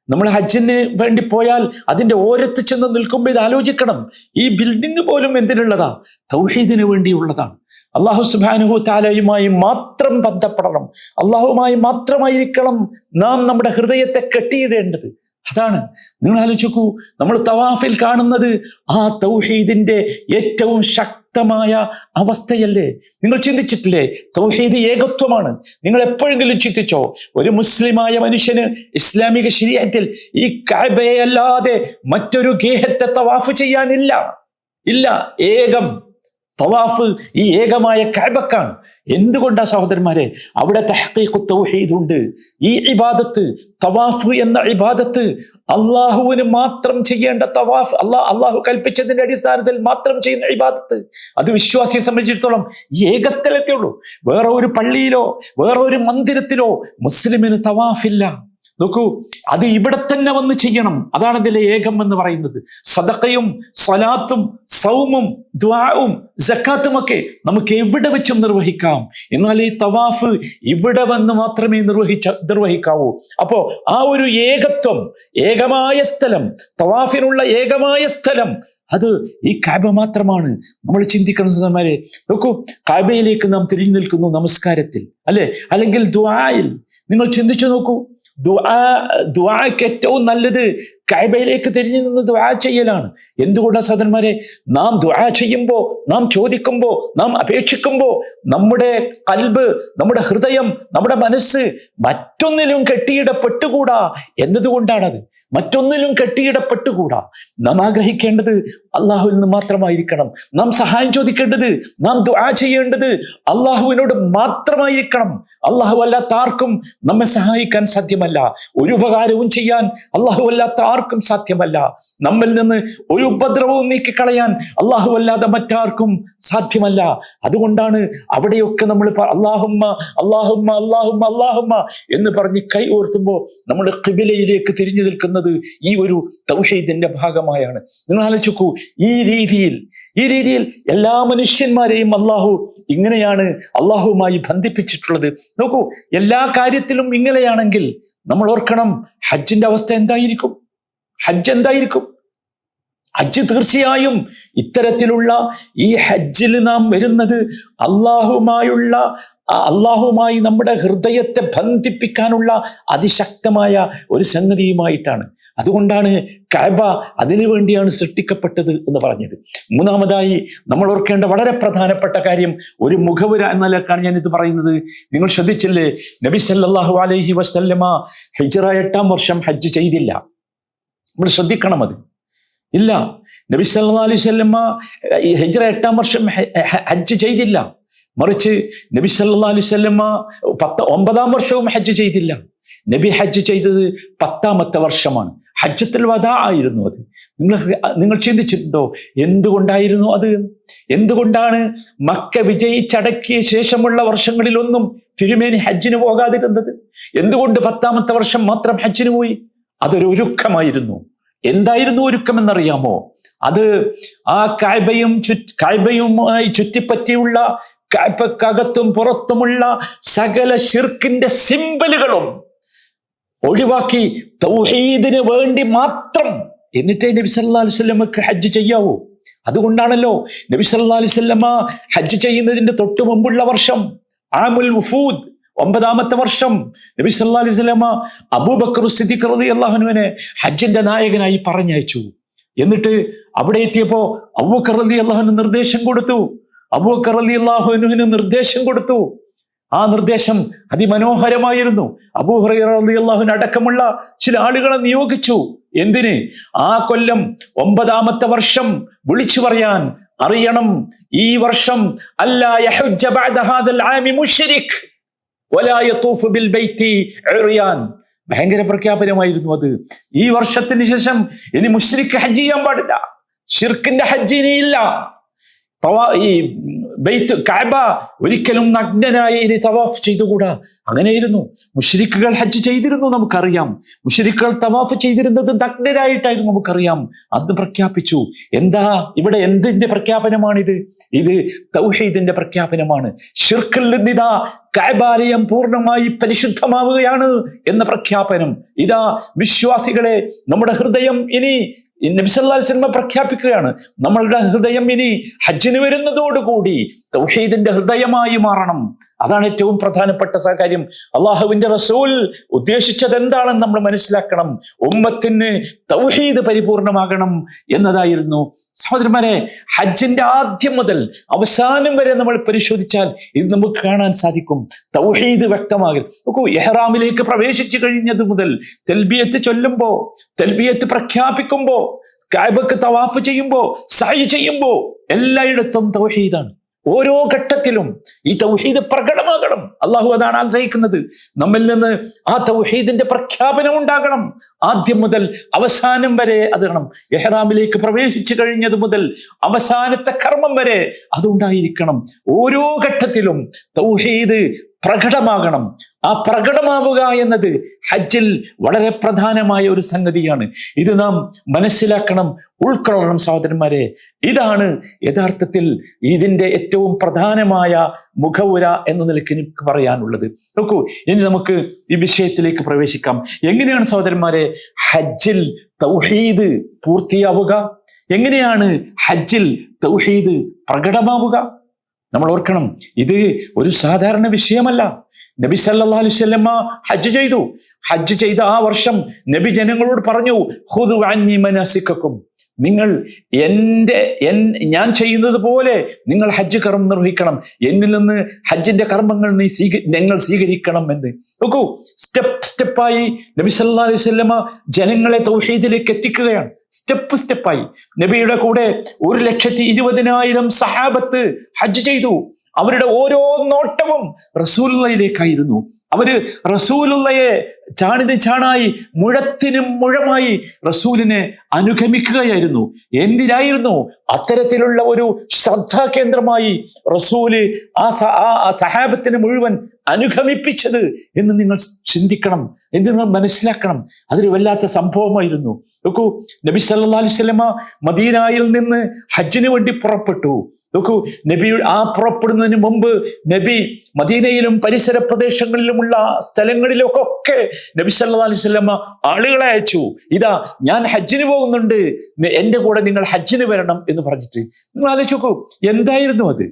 നമ്മൾ ഹജ്ജിന് വേണ്ടി പോയാൽ അതിന്റെ ഓരത്ത് ചെന്ന് നിൽക്കുമ്പോൾ ഇത് ആലോചിക്കണം. ഈ ബിൽഡിംഗ് പോലും എന്തിനുള്ളതാ? തൗഹീദിന് വേണ്ടിയുള്ളതാണ്. അള്ളാഹു സുബ്ഹാനഹു തആലയുമായി മാത്രം ബന്ധപ്പെടണം. അള്ളാഹുമായി മാത്രമായിരിക്കണം നാം നമ്മുടെ ഹൃദയത്തെ കെട്ടിയിടേണ്ടത്. അതാണ്. നിങ്ങൾ ആലോചിക്കൂ, നമ്മൾ തവാഫിൽ കാണുന്നത് ആ തൗഹീദിന്റെ ഏറ്റവും ശക്തമായ അവസ്ഥയല്ലേ? നിങ്ങൾ ചിന്തിച്ചിട്ടില്ലേ? തൗഹീദ് ഏകത്വമാണ്. നിങ്ങൾ എപ്പോഴെങ്കിലും ചിന്തിച്ചോ? ഒരു മുസ്ലിമായ മനുഷ്യന് ഇസ്ലാമിക ശരീഅത്തിൽ ഈ കഅബയെ അല്ലാതെ മറ്റൊരു ഗേഹത്തെ തവാഫ് ചെയ്യാനില്ല. ഇല്ല, ഏകം തവാഫ് ഈ ഏകമായ കഅബക്കാണ്. എന്തുകൊണ്ടാ സഹോദരന്മാരെ? അവിടെ തഹ്ഖീഖു തൗഹീദ് ഉണ്ട്. ഈ ഇബാദത്ത്, തവാഫ് എന്ന ഇബാദത്ത് അള്ളാഹുവിന് മാത്രം ചെയ്യേണ്ട തവാഫ്, അള്ളാഹു കൽപ്പിച്ചതിന്റെ അടിസ്ഥാനത്തിൽ മാത്രം ചെയ്യുന്ന ഇബാദത്ത്, അത് വിശ്വാസിയെ സംബന്ധിച്ചിടത്തോളം ഈ ഏക സ്ഥലത്തേ ഉള്ളൂ. വേറെ ഒരു പള്ളിയിലോ വേറെ ഒരു മന്ദിരത്തിലോ മുസ്ലിമിന് തവാഫില്ല. നോക്കൂ, അത് ഇവിടെ തന്നെ വന്ന് ചെയ്യണം. അതാണ് ഇതിലെ ഏകം എന്ന് പറയുന്നത്. സദഖയും സ്വലാത്തും സൗമും ദുആഉം സക്കാത്തും ഒക്കെ നമുക്ക് എവിടെ വെച്ചും നിർവഹിക്കാം. എന്നാൽ ഈ തവാഫ് ഇവിടെ വന്ന് മാത്രമേ നിർവഹിക്കാവൂ. അപ്പോ ആ ഒരു ഏകത്വം, ഏകമായ സ്ഥലം, തവാഫിനുള്ള ഏകമായ സ്ഥലം, അത് ഈ കഅബ മാത്രമാണ്. നമ്മൾ ചിന്തിക്കണം സഹോദരന്മാരെ. നോക്കൂ, കഅബയിലേക്ക് നാം തിരിഞ്ഞു നിൽക്കുന്നു നമസ്കാരത്തിൽ, അല്ലെ? അല്ലെങ്കിൽ ദുആയിൽ. നിങ്ങൾ ചിന്തിച്ചു നോക്കൂ, ദുആക്ക് ഏറ്റവും നല്ലത് കഅബയിലേക്ക് തിരിഞ്ഞു നിന്ന് ദുആ ചെയ്യലാണ്. എന്തുകൊണ്ടാണ് സഹോദരന്മാരെ? നാം ദുആ ചെയ്യുമ്പോൾ, നാം ചോദിക്കുമ്പോൾ, നാം അപേക്ഷിക്കുമ്പോൾ നമ്മുടെ ഖൽബ്, നമ്മുടെ ഹൃദയം, നമ്മുടെ മനസ്സ് മറ്റൊന്നിലും കെട്ടിയിടപ്പെട്ടുകൂടാ എന്നതുകൊണ്ടാണത്. മറ്റൊന്നിലും കെട്ടിയിടപ്പെട്ടുകൂടാ. നാം ആഗ്രഹിക്കേണ്ടത് അള്ളാഹുവിൽ നിന്ന് മാത്രമായിരിക്കണം. നാം സഹായം ചോദിക്കേണ്ടത്, നാം ദുആ ചെയ്യേണ്ടത് അള്ളാഹുവിനോട് മാത്രമായിരിക്കണം. അള്ളാഹു അല്ലാത്ത ആർക്കും നമ്മെ സഹായിക്കാൻ സാധ്യമല്ല. ഒരു ഉപകാരവും ചെയ്യാൻ അള്ളാഹു അല്ലാത്ത ആർക്കും സാധ്യമല്ല. നമ്മിൽ നിന്ന് ഒരു ഉപദ്രവവും നീക്കിക്കളയാൻ അള്ളാഹു അല്ലാതെ മറ്റാർക്കും സാധ്യമല്ല. അതുകൊണ്ടാണ് അവിടെയൊക്കെ നമ്മൾ അല്ലാഹുമ്മ അല്ലാഹുമ്മ അല്ലാഹുമ്മ അല്ലാഹുമ്മ എന്ന് പറഞ്ഞ് കൈ ഓർത്തുമ്പോൾ നമ്മൾ ഖിബലയിലേക്ക് തിരിഞ്ഞു നിൽക്കുന്നത് ഈ ഒരു തൗഹീദിന്റെ ഭാഗമായാണ്. നിങ്ങൾ ആലോചിക്കൂ, ഈ രീതിയിൽ എല്ലാ മനുഷ്യന്മാരെയും അള്ളാഹു ഇങ്ങനെയാണ് അള്ളാഹുവുമായി ബന്ധിപ്പിച്ചിട്ടുള്ളത്. നോക്കൂ, എല്ലാ കാര്യത്തിലും ഇങ്ങനെയാണെങ്കിൽ നമ്മൾ ഓർക്കണം, ഹജ്ജിന്റെ അവസ്ഥ എന്തായിരിക്കും? ഹജ്ജ് എന്തായിരിക്കും? ഹജ്ജ് തീർച്ചയായും ഇത്തരത്തിലുള്ള ഈ ഹജ്ജിൽ നാം വരുന്നത് അള്ളാഹുമായി നമ്മുടെ ഹൃദയത്തെ ബന്ധിപ്പിക്കാനുള്ള അതിശക്തമായ ഒരു സംഗതിയുമായിട്ടാണ്. അതുകൊണ്ടാണ് കഅബ അതിനു വേണ്ടിയാണ് സൃഷ്ടിക്കപ്പെട്ടത് എന്ന് പറഞ്ഞത്. മൂന്നാമതായി നമ്മൾ ഓർക്കേണ്ട വളരെ പ്രധാനപ്പെട്ട കാര്യം, ഒരു മുഖവുര എന്ന നിലക്കാണ് ഞാൻ ഇത് പറയുന്നത്. നിങ്ങൾ ശ്രദ്ധിച്ചില്ലേ? നബി സല്ലല്ലാഹു അലൈഹി വസല്ലമ ഹിജ്റ 8-ാം വർഷം ഹജ്ജ് ചെയ്തില്ല. നമ്മൾ ശ്രദ്ധിക്കണം അത്. ഇല്ല, നബി സല്ലല്ലാഹു അലൈഹി വസല്ലമ ഹിജ്റ 8-ാം വർഷം ഹജ്ജ് ചെയ്തില്ല. മറിച്ച് നബി സല്ലല്ലാഹു അലൈഹി വസല്ലമ 9-ാം വർഷവും ഹജ്ജ് ചെയ്തില്ല. നബി ഹജ്ജ് ചെയ്തത് 10-ാമത്തെ വർഷമാണ്. ഹജ്ജത്തുൽ വദാ ആയിരുന്നു അത്. നിങ്ങൾ ചിന്തിച്ചിട്ടുണ്ടോ എന്തുകൊണ്ടായിരുന്നു അത്? എന്തുകൊണ്ടാണ് മക്ക വിജയിച്ചടക്കിയ ശേഷമുള്ള വർഷങ്ങളിലൊന്നും തിരുമേനി ഹജ്ജിന് പോകാതിരുന്നത്? എന്തുകൊണ്ട് 10ാമത്തെ വർഷം മാത്രം ഹജ്ജിന് പോയി? അതൊരു ഒരുക്കമായിരുന്നു. എന്തായിരുന്നു ഒരുക്കം എന്നറിയാമോ? അത് ആ കഅബയുമായി ചുറ്റിപ്പറ്റിയുള്ള കഅബക്കകത്തും പുറത്തുമുള്ള സകല ശിർക്കിന്റെ സിംബലുകളും ഒഴിവാക്കി തൗഹീദിന് വേണ്ടി മാത്രം എന്നിട്ടേ നബി സല്ലല്ലാഹു അലൈഹി വസല്ലമക്ക് ഹജ്ജ് ചെയ്യാവൂ. അതുകൊണ്ടാണല്ലോ നബി സല്ലല്ലാഹു അലൈഹി വസല്ലമ ഹജ്ജ് ചെയ്യുന്നതിന്റെ തൊട്ട് മുമ്പുള്ള വർഷം ആമുൽ വുഫൂദ് 9ാമത്തെ വർഷം നബി സല്ലല്ലാഹു അലൈഹി വസല്ലമ അബൂബക്കർ സിദ്ദീഖ് റളിയല്ലാഹു അൻഹുവിനെ ഹജ്ജിന്റെ നായകനായി പറഞ്ഞയച്ചു. എന്നിട്ട് അവിടെ എത്തിയപ്പോ അബൂബക്കർ റളിയല്ലാഹു അൻഹു നിർദ്ദേശം കൊടുത്തു. ആ നിർദ്ദേശം അതിമനോഹരമായിരുന്നു. അബൂ ഹുറൈറ റളിയല്ലാഹു അൻഹു അടക്കമുള്ള ചില ആളുകളെ നിയോഗിച്ചു. എന്തിന്? ആ കൊല്ലം 9ാമത്തെ വർഷം വിളിച്ചു പറയാൻ. അറിയണം, ഈ വർഷം അല്ലാ യഹുജ്ജ ബഅദ ഹാദൽ ആമി മുശ്രിക് വലാ യതൂഫ് ബിൽ ബൈത്തി ഉറിയാൻ. ഭയങ്കര പ്രഖ്യാപനമായിരുന്നു അത്. ഈ വർഷത്തിന് ശേഷം ഇനി മുശ്രിക് ഹജ്ജ് ചെയ്യാൻ പാടില്ല. ഷിർക്കിന്റെ ഹജ്ജ് ഇനിയില്ല. ഈ ബൈത്ത് കഅബ ഒരിക്കലും നഗ്നനായി ഇനി തവാഫ് ചെയ്തുകൂടാ. അങ്ങനെയായിരുന്നു. മുശ്രിക്കുകൾ ഹജ്ജ് ചെയ്തിരുന്നു, നമുക്കറിയാം. മുശ്രിക്കുകൾ തവാഫ് ചെയ്തിരുന്നത് നഗ്നരായിട്ടായിരുന്നു, നമുക്കറിയാം. അത് പ്രഖ്യാപിച്ചു. എന്താ ഇവിടെ എന്തിന്റെ പ്രഖ്യാപനമാണിത്? ഇത് തൗഹീദിന്റെ പ്രഖ്യാപനമാണ്. ഷിർക്കിൽ നിന്നിതാ കഅബാലയം പൂർണ്ണമായി പരിശുദ്ധമാവുകയാണ് എന്ന പ്രഖ്യാപനം. ഇതാ വിശ്വാസികളെ, നമ്മുടെ ഹൃദയം ഇനി നബി സല്ലല്ലാഹു അലൈഹി വസല്ലം പ്രഖ്യാപിക്കുകയാണ്, നമ്മളുടെ ഹൃദയം ഇനി ഹജ്ജിന് വരുന്നതോടുകൂടി തൗഹീദിന്റെ ഹൃദയമായി മാറണം. അതാണ് ഏറ്റവും പ്രധാനപ്പെട്ട കാര്യം. അള്ളാഹുവിന്റെ റസൂൽ ഉദ്ദേശിച്ചത് എന്താണെന്ന് നമ്മൾ മനസ്സിലാക്കണം. ഉമ്മത്തിന് തൗഹീദ് പരിപൂർണമാകണം എന്നതായിരുന്നു. സഹോദരന്മാരെ, ഹജ്ജിന്റെ ആദ്യം മുതൽ അവസാനം വരെ നമ്മൾ പരിശോധിച്ചാൽ ഇത് നമുക്ക് കാണാൻ സാധിക്കും. തൗഹീദ് വ്യക്തമാകൽ. നോക്കൂ, ഇഹ്റാമിലേക്ക് പ്രവേശിച്ചു കഴിഞ്ഞത് മുതൽ തൽബിയത്ത് ചൊല്ലുമ്പോ, തൽബിയത്ത് പ്രഖ്യാപിക്കുമ്പോ, കഅബക്ക് തവാഫ് ചെയ്യുമ്പോ, സഅയ് ചെയ്യുമ്പോ എല്ലായിടത്തും തൗഹീദാണ്. ഓരോ ഘട്ടത്തിലും ഈ തൗഹീദ് പ്രകടമാകണം. അള്ളാഹു അതാണ് ആഗ്രഹിക്കുന്നത്. നമ്മിൽ നിന്ന് ആ തൗഹീദിന്റെ പ്രഖ്യാപനം ഉണ്ടാകണം. ആദ്യം മുതൽ അവസാനം വരെ അത് വേണം. ഇഹ്റാമിലേക്ക് പ്രവേശിച്ചു കഴിഞ്ഞത് മുതൽ അവസാനത്തെ കർമ്മം വരെ അതുണ്ടായിരിക്കണം. ഓരോ ഘട്ടത്തിലും തൗഹീദ് പ്രകടമാകണം. ആ പ്രകടമാവുക എന്നത് ഹജ്ജിൽ വളരെ പ്രധാനമായ ഒരു സംഗതിയാണ്. ഇത് നാം മനസ്സിലാക്കണം, ഉൾക്കൊള്ളണം സഹോദരന്മാരെ. ഇതാണ് യഥാർത്ഥത്തിൽ ഇതിന്റെ ഏറ്റവും പ്രധാനമായ മുഖവുര എന്ന നിലയ്ക്ക് എനിക്ക് പറയാനുള്ളത്. നോക്കൂ, ഇനി നമുക്ക് ഈ വിഷയത്തിലേക്ക് പ്രവേശിക്കാം. എങ്ങനെയാണ് സഹോദരന്മാരെ ഹജ്ജിൽ തൗഹീദ് പൂർത്തിയാവുക? എങ്ങനെയാണ് ഹജ്ജിൽ തൗഹീദ് പ്രകടമാവുക? നമ്മൾ ഓർക്കണം, ഇത് ഒരു സാധാരണ വിഷയമല്ല. നബി സല്ലല്ലാഹു അലൈഹി വസല്ലമ ഹജ്ജ് ചെയ്ത ആ വർഷം നബി ജനങ്ങളോട് പറഞ്ഞു, ഖുദു അന്നി മനാസിക്കക്കും, നിങ്ങൾ ഞാൻ ചെയ്യുന്നത് പോലെ നിങ്ങൾ ഹജ്ജ് കർമ്മം നിർവഹിക്കണം, എന്നിൽ നിന്ന് ഹജ്ജിന്റെ കർമ്മങ്ങൾ നിങ്ങൾ സ്വീകരിക്കണം എന്ന്. നോക്കൂ, സ്റ്റെപ്പായി നബി സല്ലല്ലാഹു അലൈഹി വസല്ലമ ജനങ്ങളെ തൗഹീദിലേക്ക് എത്തിക്കുകയാണ്. സ്റ്റെപ്പായി നബിയുടെ കൂടെ 1,20,000 സഹാബത്ത് ഹജ്ജ് ചെയ്തു. അവരുടെ ഓരോ നോട്ടവും റസൂലുള്ളയിലേക്കായിരുന്നു. അവര് റസൂലുള്ളയെ ചാണിന് ചാണായി മുഴത്തിനും മുഴമായി റസൂലിനെ അനുഗമിക്കുകയായിരുന്നു. എന്തിനായിരുന്നു? അത്തരത്തിലുള്ള ഒരു ശ്രദ്ധാകേന്ദ്രമായി റസൂല് ആ സഹാബത്തിനെ മുഴുവൻ അനുഗമിപ്പിച്ചത് എന്ന് നിങ്ങൾ ചിന്തിക്കണം, എന്ന് നിങ്ങൾ മനസ്സിലാക്കണം. അതൊരു വല്ലാത്ത സംഭവമായിരുന്നു. നോക്കൂ, നബി സല്ലല്ലാഹു അലൈഹി വസല്ലമ മദീനയിൽ നിന്ന് ഹജ്ജിന് വേണ്ടി പുറപ്പെട്ടു. നോക്കൂ, നബി ആ പുറപ്പെടുന്നതിന് മുമ്പ് നബി മദീനയിലും പരിസര പ്രദേശങ്ങളിലുമുള്ള സ്ഥലങ്ങളിലൊക്കെ നബി സല്ലല്ലാഹു അലൈഹി വസല്ലമ ആളുകളെ അയച്ചു. ഇതാ, ഞാൻ ഹജ്ജിന് പോകുന്നുണ്ട്, എന്റെ കൂടെ നിങ്ങൾ ഹജ്ജിന് വരണം എന്ന് പറഞ്ഞിട്ട്. നിങ്ങൾ ആലോചിച്ച് നോക്കൂ, എന്തായിരുന്നു അത്?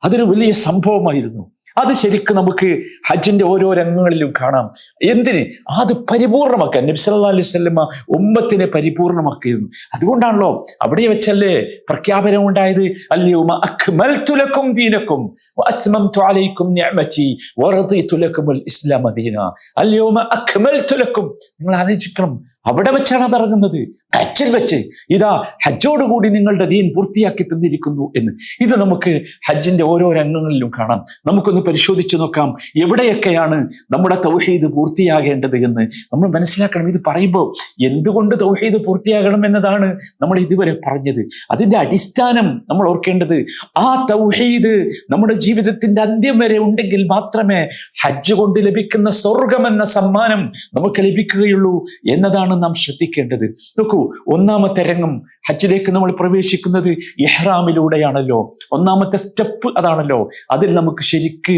അതൊരു വലിയ സംഭവമായിരുന്നു. അത് ശരിക്കും നമുക്ക് ഹജ്ജിന്റെ ഓരോ രംഗങ്ങളിലും കാണാം. എന്തിന്? അത് പരിപൂർണമാക്കാൻ നബി സല്ലല്ലാഹു അലൈഹി വസല്ലമ ഉമ്മത്തിനെ പരിപൂർണമാക്കിയിരുന്നു. അതുകൊണ്ടാണല്ലോ അവിടെ വെച്ചല്ലേ പ്രഖ്യാപനം ഉണ്ടായത്, അൽയൗമ അക്മൽതു ലക്കും ദീനക്കും വഅത്മംതു അലൈക്കും നിഅമതി വറദിതു ലക്കുമുൽ ഇസ്ലാമ ദീന. അൽയൗമ അക്മൽതു ലക്കും. നിങ്ങൾ ആലോചിക്കണം, അവിടെ വെച്ചാണ് അത് ഇറങ്ങുന്നത്. ഹജ്ജിൽ വെച്ച് ഇതാ ഹജ്ജോടുകൂടി നിങ്ങളുടെ ദീൻ പൂർത്തിയാക്കി തന്നിരിക്കുന്നു എന്ന്. ഇത് നമുക്ക് ഹജ്ജിന്റെ ഓരോ രംഗങ്ങളിലും കാണാം. നമുക്കൊന്ന് പരിശോധിച്ചു നോക്കാം എവിടെയൊക്കെയാണ് നമ്മുടെ തൗഹീദ് പൂർത്തിയാകേണ്ടത് എന്ന് നമ്മൾ മനസ്സിലാക്കണം. ഇത് പറയുമ്പോൾ എന്തുകൊണ്ട് തൗഹീദ് പൂർത്തിയാകണം എന്നതാണ് നമ്മൾ ഇതുവരെ പറഞ്ഞത്. അതിന്റെ അടിസ്ഥാനം നമ്മൾ ഓർക്കേണ്ടത്, ആ തൗഹീദ് നമ്മുടെ ജീവിതത്തിന്റെ അന്ത്യം വരെ ഉണ്ടെങ്കിൽ മാത്രമേ ഹജ്ജ് കൊണ്ട് ലഭിക്കുന്ന സ്വർഗം എന്ന സമ്മാനം നമുക്ക് ലഭിക്കുകയുള്ളൂ എന്നതാണ് നാം ശ്രദ്ധിക്കേണ്ടത്. നോക്കൂ, ഒന്നാമത്തെ രംഗം ഹജ്ജിലേക്ക് നമ്മൾ പ്രവേശിക്കുന്നത് ഇഹ്റാമിലൂടെയാണല്ലോ. ഒന്നാമത്തെ സ്റ്റെപ്പ് അതാണല്ലോ. അതിൽ നമുക്ക് ശരിക്ക്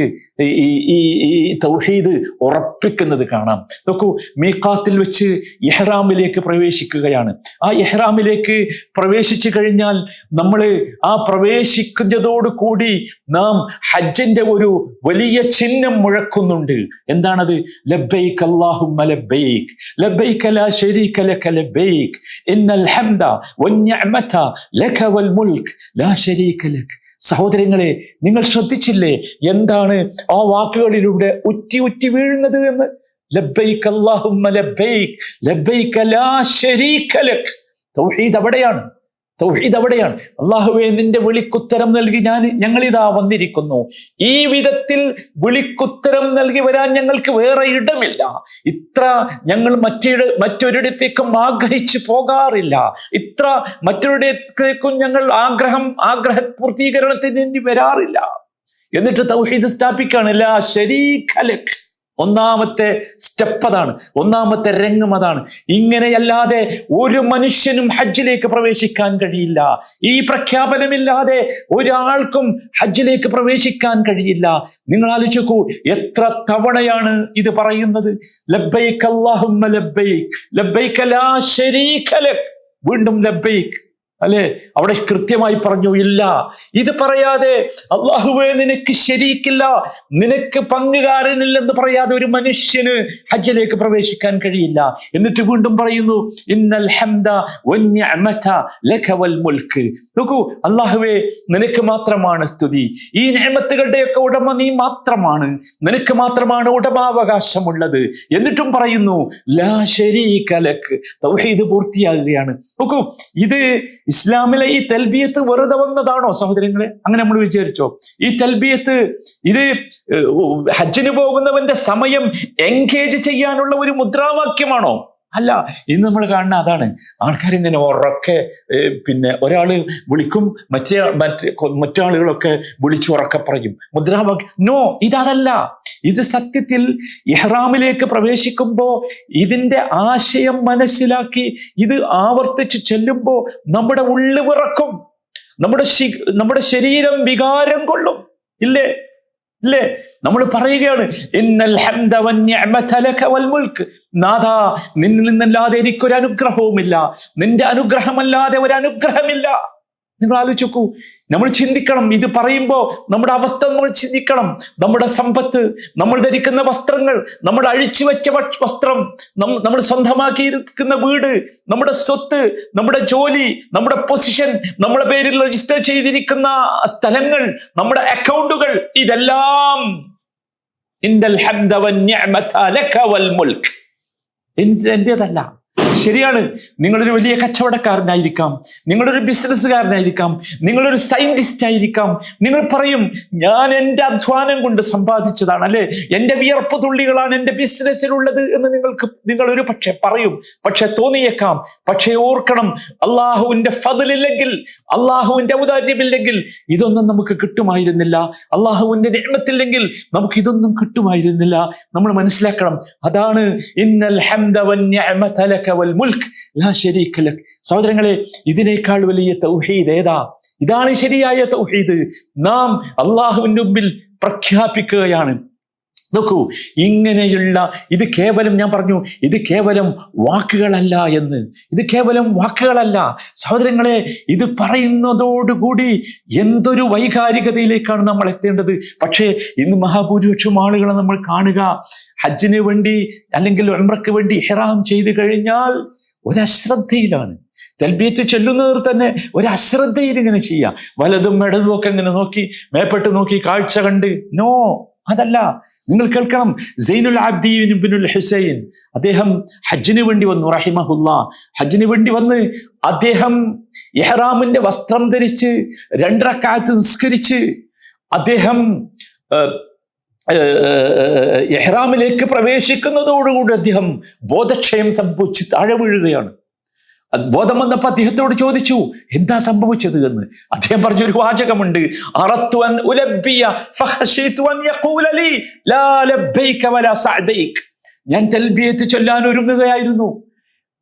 ഈ തൗഹീദ് ഉറപ്പിക്കുന്നത് കാണാം. നോക്കൂ, മീഖാത്തിൽ വെച്ച് ഇഹ്റാമിലേക്ക് പ്രവേശിക്കുകയാണ്. ആ ഇഹ്റാമിലേക്ക് പ്രവേശിച്ചു കഴിഞ്ഞാൽ നമ്മൾ ആ പ്രവേശിക്കുന്നതോടു കൂടി നാം ഹജ്ജിന്റെ ഒരു വലിയ ചിഹ്നം മുഴക്കുന്നുണ്ട്. എന്താണത്? ലബ്ബൈക് അല്ലാഹുമ്മ ലബ്ബൈക് ലബ്ബൈക ലാ ശരീക ലക ലബ്ബൈക് ഇന്നൽ ഹംദ വന്നിഅമത ലക വൽ മുൽക്ക് ലാ ശരീക ലക. സഹോദരങ്ങളെ, നിങ്ങൾ ശ്രദ്ധിച്ചില്ലേ എന്താണ് ആ വാക്കുകളിലൂടെ ഉറ്റി ഉറ്റി വീഴുന്നത് എന്ന്? ലബ്ബൈക് അല്ലാഹുമ്മ ലബ്ബൈക് ലബ്ബൈക ലാ ശരീക ലക. തൗഹീദ് അവിടെയാണ്. തൗഹീദ് അവിടെയാണ്. അല്ലാഹുവേ, നിന്റെ വിളിക്കുത്തരം നൽകി ഞങ്ങളിതാ വന്നിരിക്കുന്നു. ഈ വിധത്തിൽ വിളിക്കുത്തരം നൽകി വരാൻ ഞങ്ങൾക്ക് വേറെ ഇടമില്ല. ഇത്ര ഞങ്ങൾ മറ്റൊരിടത്തേക്കും ആഗ്രഹിച്ചു പോകാറില്ല. ഇത്ര മറ്റൊരിടത്തേക്കും ഞങ്ങൾ ആഗ്രഹ പൂർത്തീകരണത്തിന് വേണ്ടി വരാറില്ല. എന്നിട്ട് തൗഹീദ് സ്ഥാപിക്കാണ്. ലാ ശരീക ലക. ഒന്നാമത്തെ സ്റ്റെപ്പ് അതാണ്. ഒന്നാമത്തെ രംഗം അതാണ്. ഇങ്ങനെയല്ലാതെ ഒരു മനുഷ്യനും ഹജ്ജിലേക്ക് പ്രവേശിക്കാൻ കഴിയില്ല. ഈ പ്രഖ്യാപനമില്ലാതെ ഒരാൾക്കും ഹജ്ജിലേക്ക് പ്രവേശിക്കാൻ കഴിയില്ല. നിങ്ങൾ ആലോചിച്ച് നോക്കൂ, എത്ര തവണയാണ് ഇത് പറയുന്നത്? ലബ്ബൈക് അല്ലാഹുമ്മ ലബ്ബൈക് ലബ്ബൈക ലാ ശരീക ലക്. വീണ്ടും ലബ്ബൈക്, അല്ലെ? അവിടെ കൃത്യമായി പറഞ്ഞു, ഇല്ല. ഇത് പറയാതെ അല്ലാഹുവേ നിനക്ക് ശരീക്കില്ല, നിനക്ക് പങ്കുകാരനില്ലെന്ന് പറയാതെ ഒരു മനുഷ്യന് ഹജ്ജിലേക്ക് പ്രവേശിക്കാൻ കഴിയില്ല. എന്നിട്ട് വീണ്ടും പറയുന്നു, ഇന്നൽ ഹംദ വന്നിഅമത ലക വൽ മുൽക്ക്. നോക്കൂ, അല്ലാഹുവേ നിനക്ക് മാത്രമാണ് സ്തുതി. ഈ നിഅമത്തുകളുടെയൊക്കെ ഉടമ നീ മാത്രമാണ്. നിനക്ക് മാത്രമാണ് ഉടമാവകാശമുള്ളത്. എന്നിട്ടും പറയുന്നു ലാ ശരീക ലക്. തൗഹീദ് പൂർത്തിയാകുകയാണ്. നോക്കൂ, ഇത് ഇസ്ലാമിലെ ഈ തൽബിയത്ത് വെറുതെ വന്നതാണോ സഹോദരങ്ങളെ? അങ്ങനെ നമ്മൾ വിചാരിച്ചോ? ഈ തൽബിയത്ത് ഇത് ഹജ്ജിന് പോകുന്നവന്റെ സമയം എൻഗേജ് ചെയ്യാനുള്ള ഒരു മുദ്രാവാക്യമാണോ? അല്ല. ഇന്ന് നമ്മൾ കാണുന്ന അതാണ്. ആൾക്കാരിങ്ങനെ ഉറക്കെ ഒരാള് വിളിക്കും, മറ്റാളുകളൊക്കെ വിളിച്ചുറക്കെ പറയും മുദ്രാവാക്യം. നോ, ഇതല്ല. ഇത് സത്യത്തിൽ ഇഹ്റാമിലേക്ക് പ്രവേശിക്കുമ്പോൾ ഇതിന്റെ ആശയം മനസ്സിലാക്കി ഇത് ആവർത്തിച്ച് ചെല്ലുമ്പോൾ നമ്മുടെ ഉള്ളു വിറക്കും, നമ്മുടെ ശരീരം വികാരം കൊള്ളും. ഇല്ലേ? നമ്മൾ പറയുകയാണ്, ഇന്നൽ ഹംദ വന്നിഅമത ലക വൽ മുൽക്ക്. നാഥാ, നിന്നിൽ നിന്നല്ലാതെ എനിക്കൊരു അനുഗ്രഹവുമില്ല, നിന്റെ അനുഗ്രഹമല്ലാതെ ഒരു അനുഗ്രഹമില്ല. നിങ്ങൾ ആലോചിച്ച് നോക്കൂ, നമ്മൾ ചിന്തിക്കണം. ഇത് പറയുമ്പോൾ നമ്മുടെ അവസ്ഥ നമ്മൾ ചിന്തിക്കണം. നമ്മുടെ സമ്പത്ത്, നമ്മൾ ധരിക്കുന്ന വസ്ത്രങ്ങൾ, നമ്മൾ അഴിച്ചുവെച്ച വസ്ത്രം, നമ്മൾ സ്വന്തമാക്കിയിരിക്കുന്ന വീട്, നമ്മുടെ സ്വത്ത്, നമ്മുടെ ജോലി, നമ്മുടെ പൊസിഷൻ, നമ്മുടെ പേരിൽ രജിസ്റ്റർ ചെയ്തിരിക്കുന്ന സ്ഥലങ്ങൾ, നമ്മുടെ അക്കൗണ്ടുകൾ, ഇതെല്ലാം ഇന്നൽ ഹംദ വന്നിഅമത ലക വൽ മുൽക്ക് എന്റേതല്ല. ശരിയാണ്, നിങ്ങളൊരു വലിയ കച്ചവടക്കാരനായിരിക്കാം, നിങ്ങളൊരു ബിസിനസ്സുകാരനായിരിക്കാം, നിങ്ങളൊരു സയന്റിസ്റ്റ് ആയിരിക്കാം. നിങ്ങൾ പറയും, ഞാൻ എൻ്റെ അധ്വാനം കൊണ്ട് സമ്പാദിച്ചതാണ്, അല്ലെ, എൻ്റെ വിയർപ്പ് തുള്ളികളാണ് എൻ്റെ ബിസിനസ്സിലുള്ളത് എന്ന് നിങ്ങൾ ഒരു പക്ഷെ പറയും. പക്ഷെ തോന്നിയേക്കാം. പക്ഷെ ഓർക്കണം, അള്ളാഹുവിന്റെ ഫദ്ലില്ലെങ്കിൽ, അള്ളാഹുവിന്റെ ഔദാര്യമില്ലെങ്കിൽ ഇതൊന്നും നമുക്ക് കിട്ടുമായിരുന്നില്ല. അള്ളാഹുവിന്റെ നിഅമത്തില്ലെങ്കിൽ നമുക്ക് ഇതൊന്നും കിട്ടുമായിരുന്നില്ല. നമ്മൾ മനസ്സിലാക്കണം. അതാണ് ഇന്നൽ ഹംദ വന്നിഅമത ലക വൽ മുൽക്ക് ലാ ശരീക ലക്. സഹോദരങ്ങളെ, ഇതിനേക്കാൾ വലിയ തൗഹീദ് ഏതാ? ഇതാണ് ശരിയായ തൗഹീദ്. നാം അള്ളാഹുവിന്റെ മുമ്പിൽ പ്രഖ്യാപിക്കുകയാണ്. നോക്കൂ, ഇങ്ങനെയുള്ള ഇത് കേവലം, ഞാൻ പറഞ്ഞു, ഇത് കേവലം വാക്കുകളല്ല എന്ന്. ഇത് കേവലം വാക്കുകളല്ല സഹോദരങ്ങളെ. ഇത് പറയുന്നതോടുകൂടി എന്തൊരു വൈകാരികതയിലേക്കാണ് നമ്മൾ എത്തേണ്ടത്. പക്ഷേ ഇന്ന് മഹാഭൂരിപക്ഷം ആളുകളെ നമ്മൾ കാണുക, ഹജ്ജിന് വേണ്ടി അല്ലെങ്കിൽ ഉംറയ്ക്ക് വേണ്ടി ഇഹ്റാം ചെയ്തു കഴിഞ്ഞാൽ ഒരശ്രദ്ധയിലാണ്. തൽബിയത്ത് ചൊല്ലുന്നവർ തന്നെ ഒരു അശ്രദ്ധയിൽ ഇങ്ങനെ ചെയ്യാം. വലതും ഇടതും ഒക്കെ ഇങ്ങനെ നോക്കി, മേപ്പെട്ട് നോക്കി കാഴ്ച കണ്ട്. നോ, അതല്ല. നിങ്ങൾ കേൾക്കണം, സൈനുൽ ആബ്ദീൻ ഇബ്നുൽ ഹുസൈൻ അദ്ദേഹം ഹജ്ജിന് വേണ്ടി വന്നു, റഹിമഹുല്ലാ. ഹജ്ജിന് വേണ്ടി വന്ന് അദ്ദേഹം ഇഹ്റാമിന്റെ വസ്ത്രം ധരിച്ച് 2 റക്അത്ത് നിസ്കരിച്ച് അദ്ദേഹം ഇഹ്റാമിലേക്ക് പ്രവേശിക്കുന്നതോടുകൂടി അദ്ദേഹം ബോധക്ഷയം സംഭവിച്ച് താഴെ വീഴുകയാണ്. ബോധം വന്നപ്പോൾ അദ്ദേഹത്തോട് ചോദിച്ചു, എന്താ സംഭവിച്ചത് എന്ന്. അദ്ദേഹം പറഞ്ഞൊരു വാചകമുണ്ട്, ഞാൻ തൽബിയത്ത് ചൊല്ലാൻ ഒരുങ്ങുകയായിരുന്നു,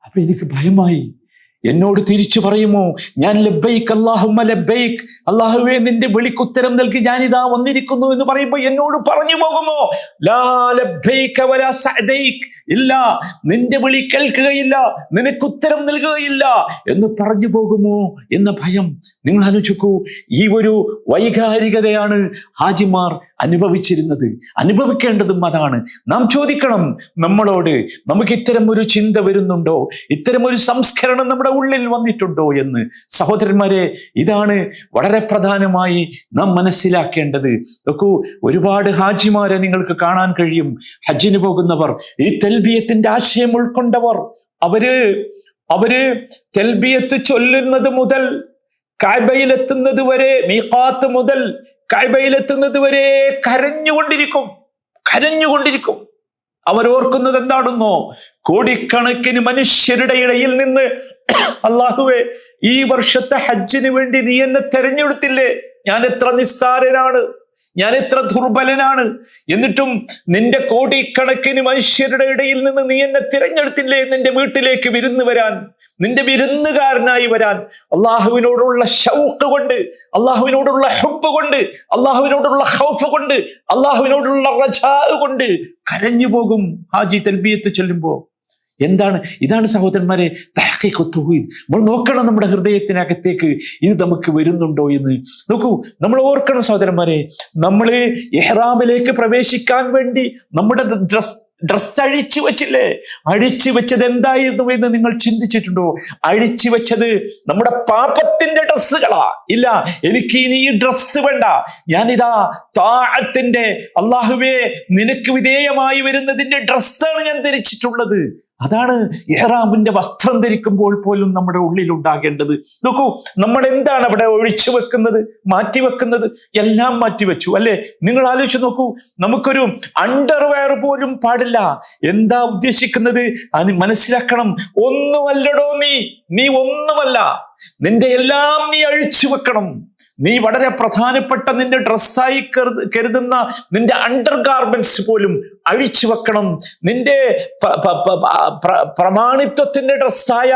അപ്പൊ എനിക്ക് ഭയമായി. എന്നോട് തിരിച്ചു പറയുമോ ഞാൻ ലബ്ബൈക് അല്ലാഹുമ്മ ലബ്ബൈക്, അല്ലാഹുവേ നിന്റെ വിളിക്കുത്തരം നൽകി ഞാനിതാ വന്നിരിക്കുന്നു എന്ന് പറയുമ്പോൾ എന്നോട് പറഞ്ഞു പോകുമോ ലാ ലബ്ബൈക വലാ സഅദൈക്, ഇല്ല നിന്റെ വിളി കേൾക്കുകയില്ല, നിനക്കുത്തരം നൽകുകയില്ല എന്ന് പറഞ്ഞു പോകുമോ എന്ന ഭയം. നിങ്ങൾ ആലോചിക്കൂ, ഈ ഒരു വൈകാരികതയാണ് ഹാജിമാർ അനുഭവിച്ചിരുന്നത്. അനുഭവിക്കേണ്ടതും അതാണ്. നാം ചോദിക്കണം നമ്മളോട്, നമുക്ക് ഇത്തരം ഒരു ചിന്ത വരുന്നുണ്ടോ, ഇത്തരം ഒരു സംസ്കരണം നമ്മുടെ ഉള്ളിൽ വന്നിട്ടുണ്ടോ എന്ന്. സഹോദരന്മാരെ, ഇതാണ് വളരെ പ്രധാനമായി നാം മനസ്സിലാക്കേണ്ടത്. നോക്കൂ, ഒരുപാട് ഹാജിമാരെ നിങ്ങൾക്ക് കാണാൻ കഴിയും, ഹജ്ജിന് പോകുന്നവർ, ഈ തൽബിയത്തിന്റെ ആശയം ഉൾക്കൊണ്ടവർ. അവര് തൽബിയത്ത് ചൊല്ലുന്നത് മുതൽ കഅബയിലെത്തുന്നത് വരെ, മീഖാത്ത് മുതൽ കഅബയിലെത്തുന്നത് വരെ കരഞ്ഞുകൊണ്ടിരിക്കും. അവരോർക്കുന്നത് എന്താണെന്നോ, കോടിക്കണക്കിന് മനുഷ്യരുടെ ഇടയിൽ നിന്ന് അല്ലാഹുവേ, ഈ വർഷത്തെ ഹജ്ജിന് വേണ്ടി നീ എന്നെ തെരഞ്ഞെടുത്തില്ലേ, ഞാൻ എത്ര നിസ്സാരനാണ്, ഞാൻ എത്ര ദുർബലനാണ്, എന്നിട്ടും നിന്റെ കോടിക്കണക്കിന് മനുഷ്യരുടെ ഇടയിൽ നിന്ന് നീ എന്നെ തിരഞ്ഞെടുത്തില്ലേ നിന്റെ വീട്ടിലേക്ക് വിരുന്ന് വരാൻ, നിന്റെ വിരുന്നുകാരനായി വരാൻ. അള്ളാഹുവിനോടുള്ള ഷൗഖ് കൊണ്ട്, അള്ളാഹുവിനോടുള്ള ഹുബ്ബ് കൊണ്ട്, അള്ളാഹുവിനോടുള്ള ഖൗഫ് കൊണ്ട്, അള്ളാഹുവിനോടുള്ള റജാ കൊണ്ട് കരഞ്ഞു പോകും ഹാജി തൽബിയത്ത് ചൊല്ലുമ്പോൾ. ഇതാണ് സഹോദരന്മാരെ തഹ്ഖീഖുത്ത് തൗഹീദ്. നമ്മൾ നോക്കണം നമ്മുടെ ഹൃദയത്തിനകത്തേക്ക് ഇത് നമുക്ക് വരുന്നുണ്ടോ എന്ന്. നോക്കൂ, നമ്മൾ ഓർക്കണം സഹോദരന്മാരെ, നമ്മൾ ഇഹ്റാമിലേക്ക് പ്രവേശിക്കാൻ വേണ്ടി നമ്മുടെ ഡ്രസ് അഴിച്ചു വെച്ചില്ലേ? അഴിച്ചു വെച്ചത് എന്തായിരുന്നു എന്ന് നിങ്ങൾ ചിന്തിച്ചിട്ടുണ്ടോ? അഴിച്ചു വെച്ചത് നമ്മുടെ പാപത്തിന്റെ ഡ്രസ്സുകളാ. ഇല്ല, എനിക്ക് ഇനി ഈ ഡ്രസ്സ് വേണ്ട, ഞാനിതാ താഅത്തിന്റെ, അല്ലാഹുവേ നിനക്ക് വിധേയമായി വരുന്നതിന്റെ ഡ്രസ്സാണ് ഞാൻ ധരിച്ചിട്ടുള്ളത്. അതാണ് ഇഹ്റാമിന്റെ വസ്ത്രം ധരിക്കുമ്പോൾ പോലും നമ്മുടെ ഉള്ളിൽ ഉണ്ടാകേണ്ടത്. നോക്കൂ, നമ്മൾ എന്താണ് അവിടെ ഒഴിച്ചു വെക്കുന്നത്, മാറ്റിവെക്കുന്നത്? എല്ലാം മാറ്റിവെച്ചു അല്ലെ? നിങ്ങൾ ആലോചിച്ച് നോക്കൂ, നമുക്കൊരു അണ്ടർവെയർ പോലും പാടില്ല. എന്താ ഉദ്ദേശിക്കുന്നത്? മനസ്സിലാക്കണം, ഒന്നുമല്ലടോ നീ ഒന്നുമല്ല, നിന്റെ എല്ലാം നീ അഴിച്ചു വെക്കണം. നീ വളരെ പ്രധാനപ്പെട്ട നിന്റെ ഡ്രസ്സായി കരുതുന്ന നിന്റെ അണ്ടർ ഗാർമെന്റ്സ് പോലും അഴിച്ചു വെക്കണം. നിന്റെ പ്രമാണിത്വത്തിന്റെ ഡ്രസ്സായ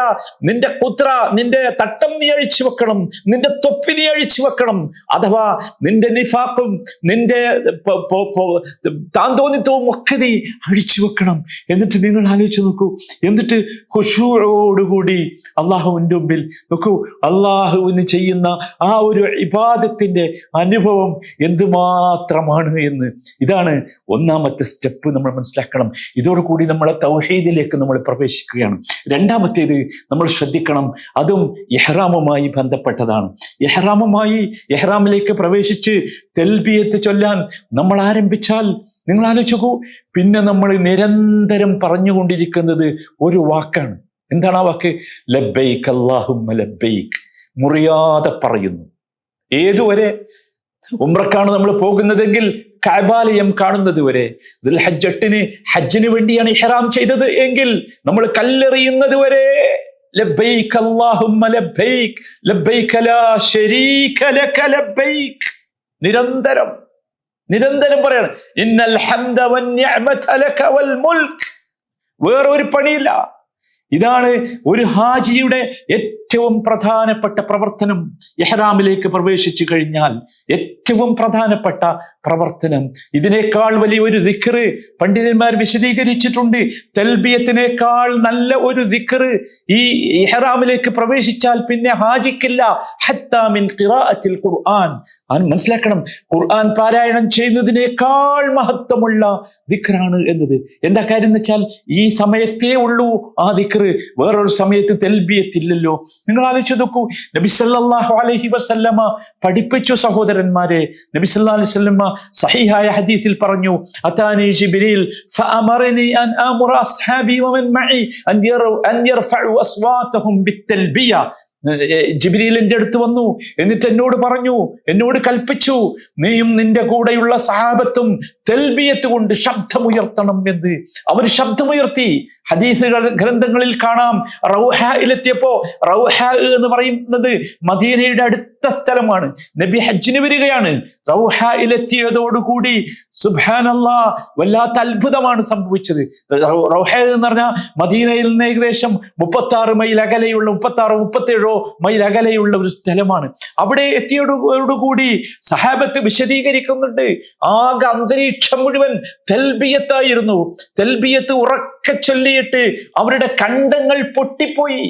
നിന്റെ കുത്ര, നിന്റെ തട്ടം നീ അഴിച്ചു വെക്കണം, നിന്റെ തൊപ്പി നീ അഴിച്ചു വെക്കണം. അഥവാ നിന്റെ നിഫാഖും നിന്റെ താന്തോന്നിത്വവും ഒക്കെ നീ അഴിച്ചു വെക്കണം. എന്നിട്ട് നിങ്ങൾ ആലോചിച്ച് നോക്കൂ, എന്നിട്ട് ഖുശൂഅോടുകൂടി അള്ളാഹുവിന്റെ മുമ്പിൽ നോക്കൂ, അള്ളാഹുവിന് ചെയ്യുന്ന ആ ഒരു ഇബാദത്തിന്റെ അനുഭവം എന്തുമാത്രമാണ് എന്ന്. ഇതാണ് ഒന്നാമത്തെ സ്റ്റെപ്പ് നമ്മൾ മനസ്സിലാക്കണം. ഇതോടുകൂടി നമ്മളെ തൗഹീദിലേക്ക് നമ്മൾ പ്രവേശിക്കുകയാണ്. രണ്ടാമത്തേത് നമ്മൾ ശ്രദ്ധിക്കണം, അതും ഇഹ്റാമുമായി ബന്ധപ്പെട്ടതാണ്. ഇഹ്റാമിലേക്ക് പ്രവേശിച്ച് തൽബിയത്ത് ചൊല്ലാൻ നമ്മൾ ആരംഭിച്ചാൽ നിങ്ങൾ ആലോചിക്കൂ, പിന്നെ നമ്മൾ നിരന്തരം പറഞ്ഞുകൊണ്ടിരിക്കുന്നത് ഒരു വാക്കാണ്. എന്താണ് ആ വാക്ക്? ലബ്ബൈക് അല്ലാഹുമ്മ ലബ്ബൈക്. മുറിയാതെ പറയുന്നു. ഏതുവരെ? ഉംറക്കാണ് നമ്മൾ പോകുന്നതെങ്കിൽ കഅബാലയം കാണുന്നത് വരെ. ദുൽഹജ്ജ് 8 ഹജ്ജിന് വേണ്ടിയാണ് ഇഹ്റാം ചെയ്തത് എങ്കിൽ നമ്മൾ കല്ലെറിയുന്നത് വരെ ലബ്ബൈക് അല്ലാഹുമ്മ ലബ്ബൈക് ലബ്ബൈക ലാ ശരീക ലക ലബ്ബൈക്. നിരന്തരം പറയണം, ഇന്നൽ ഹംദ വന്നിഅമത ലക വൽ മുൽക്ക്. വേറൊരു പണിയില്ല. ഇതാണ് ഒരു ഹാജിയുടെ ഏറ്റവും പ്രധാനപ്പെട്ട പ്രവർത്തനം. ഇഹ്റാമിലേക്ക് പ്രവേശിച്ചു കഴിഞ്ഞാൽ ഏറ്റവും പ്രധാനപ്പെട്ട പ്രവർത്തനം. ഇതിനേക്കാൾ വലിയ ഒരു ദിക്ർ പണ്ഡിതന്മാർ വിശദീകരിച്ചിട്ടുണ്ട്. തൽബിയത്തിനേക്കാൾ നല്ല ഒരു ദിക്ർ ഈ ഇഹ്റാമിലേക്ക് പ്രവേശിച്ചാൽ പിന്നെ ഹാജിക്കില്ല. ഹത്താ മിൻ ഖിറാഅത്തിൽ ഖുർആൻ. മനസ്സിലാക്കണം, ഖുർആൻ പാരായണം ചെയ്യുന്നതിനേക്കാൾ മഹത്വമുള്ള ദിക്റാണ് എന്നത്. എന്താ കാര്യം എന്ന് വെച്ചാൽ, ഈ സമയത്തേ ഉള്ളൂ ആ ദിക്ർ, വേറൊരു സമയത്ത് തൽബിയത്തില്ലല്ലോ. നിങ്ങൾ ആലോചിച്ച് നോക്കൂ, നബി സല്ലല്ലാഹു അലൈഹി വസല്ലമ പഠിപ്പിച്ചു സഹോദരന്മാരെ. നബി സല്ലല്ലാഹു അലൈഹി വസല്ലമ സഹീഹായ ഹദീസിൽ പറഞ്ഞു, അതാനി ജിബ്രീൽ ഫഅമറനി അൻ ആമുറ അസ്ഹാബി വമൻ മഇ അൻ യർഫഉ അസ്വാതഹും ബിത്തൽബിയ. ജിബ്രീൽ എൻ്റെ അടുത്ത് വന്നു, എന്നിട്ട് എന്നോട് കൽപ്പിച്ചു, നീയും നിന്റെ കൂടെയുള്ള സഹാബത്തും തൽബിയത്ത് കൊണ്ട് ശബ്ദമുയർത്തണം എന്ന്. അവർ ശബ്ദമുയർത്തി. ഹദീസ് ഗ്രന്ഥങ്ങളിൽ കാണാം, റൗഹായിലെത്തിയപ്പോ, റൗഹാ എന്ന് പറയുന്നത് മദീനയുടെ അടുത്ത സ്ഥലമാണ്. നബി ഹജ്ജിന് വരികയാണ്. റൗഹായിലെത്തിയതോടുകൂടി സുബ്ഹാനല്ലാഹ് വല്ലാത്ത അത്ഭുതമാണ് സംഭവിച്ചത്. റൗഹ എന്ന് പറഞ്ഞാൽ മദീനയിൽ നിന്ന് ഏകദേശം 36 മൈൽ അകലെയുള്ള 37 മൈൽ അകലെയുള്ള ഒരു സ്ഥലമാണ്. അവിടെ എത്തിയതോടുകൂടി സഹാബത്ത് വിശദീകരിക്കുന്നുണ്ട്, ആകെ അന്തരീക്ഷം മുഴുവൻ തൽബിയത്തായിരുന്നു. തൽബിയത്ത് ഉറക്കെ ചൊല്ലിയിട്ട് അവരുടെ കണ്ടങ്ങൾ പൊട്ടിപ്പോയി.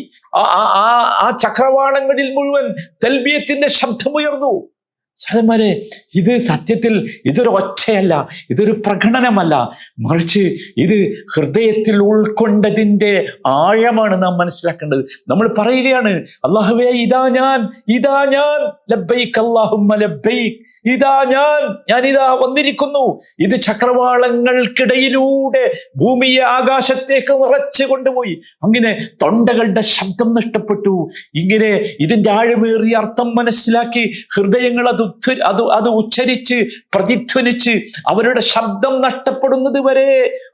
ആ ചക്രവാളങ്ങളിൽ മുഴുവൻ തൽബിയത്തിന്റെ ശബ്ദമുയർന്നു. സഹോദരന്മാരെ, ഇത് സത്യത്തിൽ ഇതൊരു ഒച്ചയല്ല, ഇതൊരു പ്രകടനമല്ല, മറിച്ച് ഇത് ഹൃദയത്തിൽ ഉൾക്കൊണ്ടതിൻ്റെ ആഴമാണ് നാം മനസ്സിലാക്കേണ്ടത്. നമ്മൾ പറയുകയാണ്, അല്ലാഹുവേ ഇതാ ഞാൻ ലബ്ബൈക് അല്ലാഹുമ്മ ലബ്ബൈക്, ഞാനിതാ വന്നിരിക്കുന്നു. ഇത് ചക്രവാളങ്ങൾക്കിടയിലൂടെ ഭൂമിയെ ആകാശത്തേക്ക് നിറച്ചു കൊണ്ടുപോയി. അങ്ങനെ തൊണ്ടകളുടെ ശബ്ദം നഷ്ടപ്പെട്ടു. ഇങ്ങനെ ഇതിൻ്റെ ആഴമേറിയ അർത്ഥം മനസ്സിലാക്കി ഹൃദയങ്ങൾ അത് ഉച്ചരിച്ച് പ്രതിധ്വനിച്ച് അവരുടെ ശബ്ദം നഷ്ടപ്പെടുന്നത് വരെ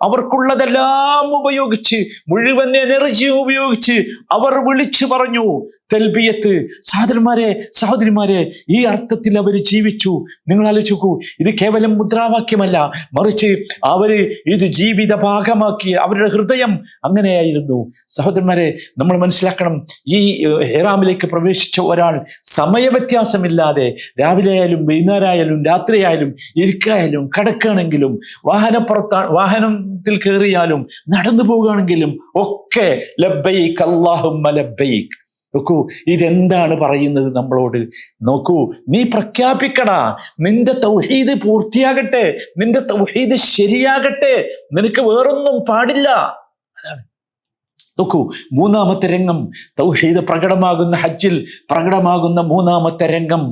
അവർക്കുള്ളതെല്ലാം ഉപയോഗിച്ച്, മുഴുവൻ എനർജി ഉപയോഗിച്ച് അവർ വിളിച്ചു പറഞ്ഞു തൽബിയത്ത്. സഹോദരന്മാരെ, ഈ അർത്ഥത്തിൽ അവർ ജീവിച്ചു. നിങ്ങൾ ആലോചിക്കൂ, ഇത് കേവലം മുദ്രാവാക്യമല്ല, മറിച്ച് അവര് ഇത് ജീവിത ഭാഗമാക്കി. അവരുടെ ഹൃദയം അങ്ങനെയായിരുന്നു. സഹോദരന്മാരെ, നമ്മൾ മനസ്സിലാക്കണം, ഈ ഇഹ്റാമിലേക്ക് പ്രവേശിച്ച ഒരാൾ സമയവ്യത്യാസമില്ലാതെ രാവിലെ ആയാലും വൈകുന്നേരം ആയാലും രാത്രിയായാലും ഇരിക്കായാലും കിടക്കുകയാണെങ്കിലും വാഹനത്തിൽ കയറിയാലും നടന്നു പോകുകയാണെങ്കിലും ഒക്കെ ലബ്ബൈക് അല്ലാഹുമ്മ ലബ്ബൈക്. നോക്കൂ, ഇതെന്താണ് പറയുന്നത് നമ്മളോട്? നോക്കൂ, നീ പ്രഖ്യാപിക്കടാ, നിന്റെ തൗഹീദ് പൂർത്തിയാകട്ടെ, നിന്റെ തൗഹീദ് ശരിയാകട്ടെ, നിനക്ക് വേറൊന്നും പാടില്ല. അതാണ്. നോക്കൂ, മൂന്നാമത്തെ രംഗം, തൗഹീദ് പ്രകടമാകുന്ന ഹജ്ജിൽ പ്രകടമാകുന്ന മൂന്നാമത്തെ രംഗം.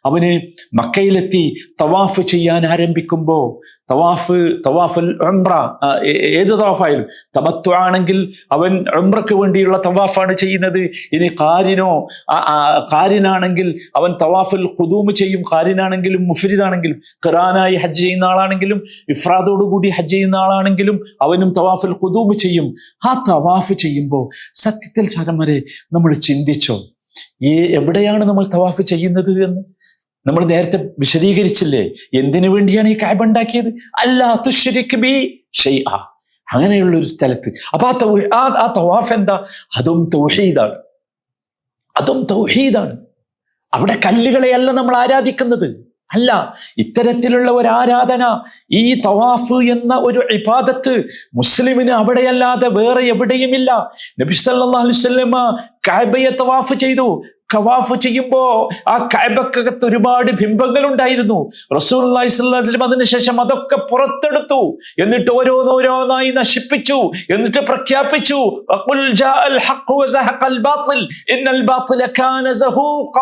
അവന് മക്കയിലെത്തി തവാഫ് ചെയ്യാൻ ആരംഭിക്കുമ്പോൾ, തവാഫുൽ ഉംറ, ഏത് തവാഫായാലും, തമത്തു ആണെങ്കിൽ അവൻ ഉംറക്ക് വേണ്ടിയുള്ള തവാഫാണ് ചെയ്യുന്നത്. ഇനി ഖാരിനാണെങ്കിൽ അവൻ തവാഫുൽ ഖുദൂം ചെയ്യും. ഖാരിനാണെങ്കിലും മുഫ്രിദാണെങ്കിലും, ഖിറാനായി ഹജ്ജ് ചെയ്യുന്ന ആളാണെങ്കിലും ഇഫ്രാദോടുകൂടി ഹജ്ജ് ചെയ്യുന്ന ആളാണെങ്കിലും അവനും തവാഫുൽ ഖുദൂം ചെയ്യും. ആ തവാഫ് ചെയ്യുമ്പോൾ സത്യത്തിൽ സഹോദരന്മാരെ നമ്മൾ ചിന്തിച്ചോ, എവിടെയാണ് നമ്മൾ തവാഫ് ചെയ്യുന്നത് എന്ന്? നമ്മൾ നേരത്തെ വിശദീകരിച്ചില്ലേ, എന്തിനു വേണ്ടിയാണ് ഈ കഅബ ഉണ്ടാക്കിയത്? അല്ലാ തുശ്രിക് ബി ഷൈഅ, അങ്ങനെയുള്ള ഒരു സ്ഥലത്ത്. അപ്പൊ ആ തവാഫ് എന്താ? അതും തൗഹീദാണ്. അവിടെ കല്ലുകളെയല്ല നമ്മൾ ആരാധിക്കുന്നത്, അല്ല, ഇത്തരത്തിലുള്ള ഒരു ആരാധന, ഈ തവാഫ് എന്ന ഒരു ഇബാദത്ത് മുസ്ലിമിന് അവിടെയല്ലാതെ വേറെ എവിടെയുമില്ല. നബി സല്ലല്ലാഹു അലൈഹി വസല്ലമ കഅബയെ തവാഫ് ചെയ്തു. തവാഫ് ചെയ്യുമ്പോ ആ കഅബക്കകത്ത് ഒരുപാട് ബിംബങ്ങൾ ഉണ്ടായിരുന്നു. റസൂലുള്ളാഹി സ്വല്ലല്ലാഹു അലൈഹി വസല്ലം അതിനുശേഷം അതൊക്കെ പുറത്തെടുത്തു. എന്നിട്ട് ഓരോന്നായി നശിപ്പിച്ചു. എന്നിട്ട് പ്രഖ്യാപിച്ചു, ഖുൽ ജാഅൽ ഹഖ് വസഹഖൽ ബാത്തിൽ ഇന്നൽ ബാത്തില കാന സഹൂഖ.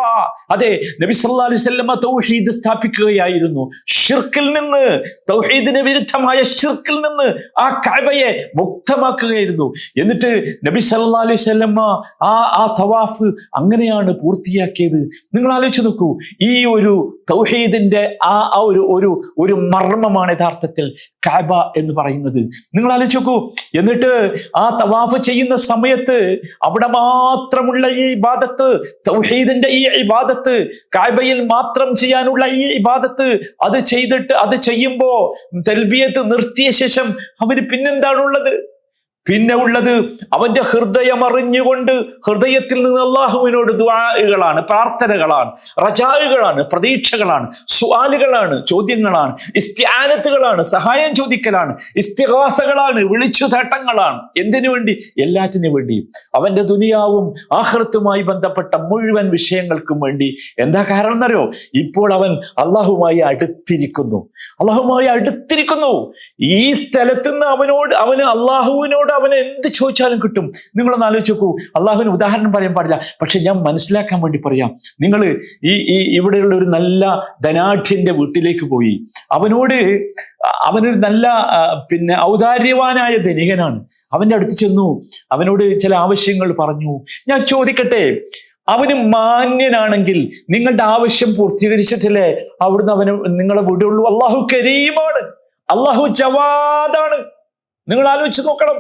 അതെ, നബി സല്ലല്ലാഹു അലൈഹി വസല്ലം തൗഹീദ് സ്ഥാപിക്കുകയായിരുന്നു. ശിർക്കിൽ നിന്ന്, തൗഹീദിന് വിരുദ്ധമായ ശിർക്കിൽ നിന്ന് ആ കഅബയെ മുക്തമാക്കുകയായിരുന്നു. എന്നിട്ട് നബി സല്ലല്ലാഹു അലൈഹി വസല്ലം ആ തവാഫ് അങ്ങനെയാണ് പൂർത്തിയാക്കിയത്. നിങ്ങൾ ആലോചിച്ച് നോക്കൂ, ഈ ഒരു തൗഹീദിന്റെ ഒരു മർമ്മമാണ് യഥാർത്ഥത്തിൽ കഅബ എന്ന് പറയുന്നത്. നിങ്ങൾ ആലോചിച്ച് നോക്കൂ. എന്നിട്ട് ആ തവാഫ് ചെയ്യുന്ന സമയത്ത് അവിടെ മാത്രമുള്ള ഈ ഇബാദത്ത്, തൗഹീദിന്റെ ഈ ഇബാദത്ത്, കഅബയിൽ മാത്രം ചെയ്യാനുള്ള ഈ ഇബാദത്ത്, അത് ചെയ്യുമ്പോ തൽബിയത്ത് നിർത്തിയ ശേഷം അവന് പിന്നെന്താണുള്ളത്? പിന്നെ ഉള്ളത് അവന്റെ ഹൃദയം അറിഞ്ഞുകൊണ്ട് ഹൃദയത്തിൽ നിന്ന് അല്ലാഹുവിനോട് ദുആകളാണ്, പ്രാർത്ഥനകളാണ്, റജാകളാണ്, പ്രതീക്ഷകളാണ്, സുആലുകളാണ്, ചോദ്യങ്ങളാണ്, ഇസ്തിആനത്തുകളാണ്, സഹായം ചോദിക്കലാണ്, ഇസ്തിഗാസകളാണ്, വിളിച്ചു തേട്ടങ്ങളാണ്. എന്തിനു വേണ്ടി? എല്ലാറ്റിനും വേണ്ടി. അവന്റെ ദുനിയാവും ആഖിറത്തുമായി ബന്ധപ്പെട്ട മുഴുവൻ വിഷയങ്ങൾക്കും വേണ്ടി. എന്താ കാരണം എന്നറിയോ? ഇപ്പോൾ അവൻ അല്ലാഹുമായി അടുത്തിരിക്കുന്നു. ഈ സ്ഥലത്ത് നിന്ന് അവന് അല്ലാഹുവിനോട് അള്ളാഹുവിനോട് അവന് എന്ത് ചോദിച്ചാലും കിട്ടും. നിങ്ങളൊന്ന് ആലോചിച്ച് നോക്കൂ. അള്ളാഹുവിന് ഉദാഹരണം പറയാൻ പാടില്ല, പക്ഷെ ഞാൻ മനസ്സിലാക്കാൻ വേണ്ടി പറയാം. നിങ്ങൾ ഇവിടെയുള്ള ഒരു നല്ല ധനാഢ്യന്റെ വീട്ടിലേക്ക് പോയി, അവനൊരു നല്ല ഔദാര്യവാനായ ധനികനാണ്. അവന്റെ അടുത്ത് ചെന്നു, അവനോട് ചില ആവശ്യങ്ങൾ പറഞ്ഞു. ഞാൻ ചോദിക്കട്ടെ, അവന് മാന്യനാണെങ്കിൽ നിങ്ങളുടെ ആവശ്യം പൂർത്തീകരിച്ചിട്ടില്ലേ അവിടുന്ന് അവന് നിങ്ങളെ വിടുള്ളൂ? അള്ളാഹു കരീമാണ്, അള്ളാഹു ജവാദാണ്. നിങ്ങൾ ആലോചിച്ച് നോക്കണം.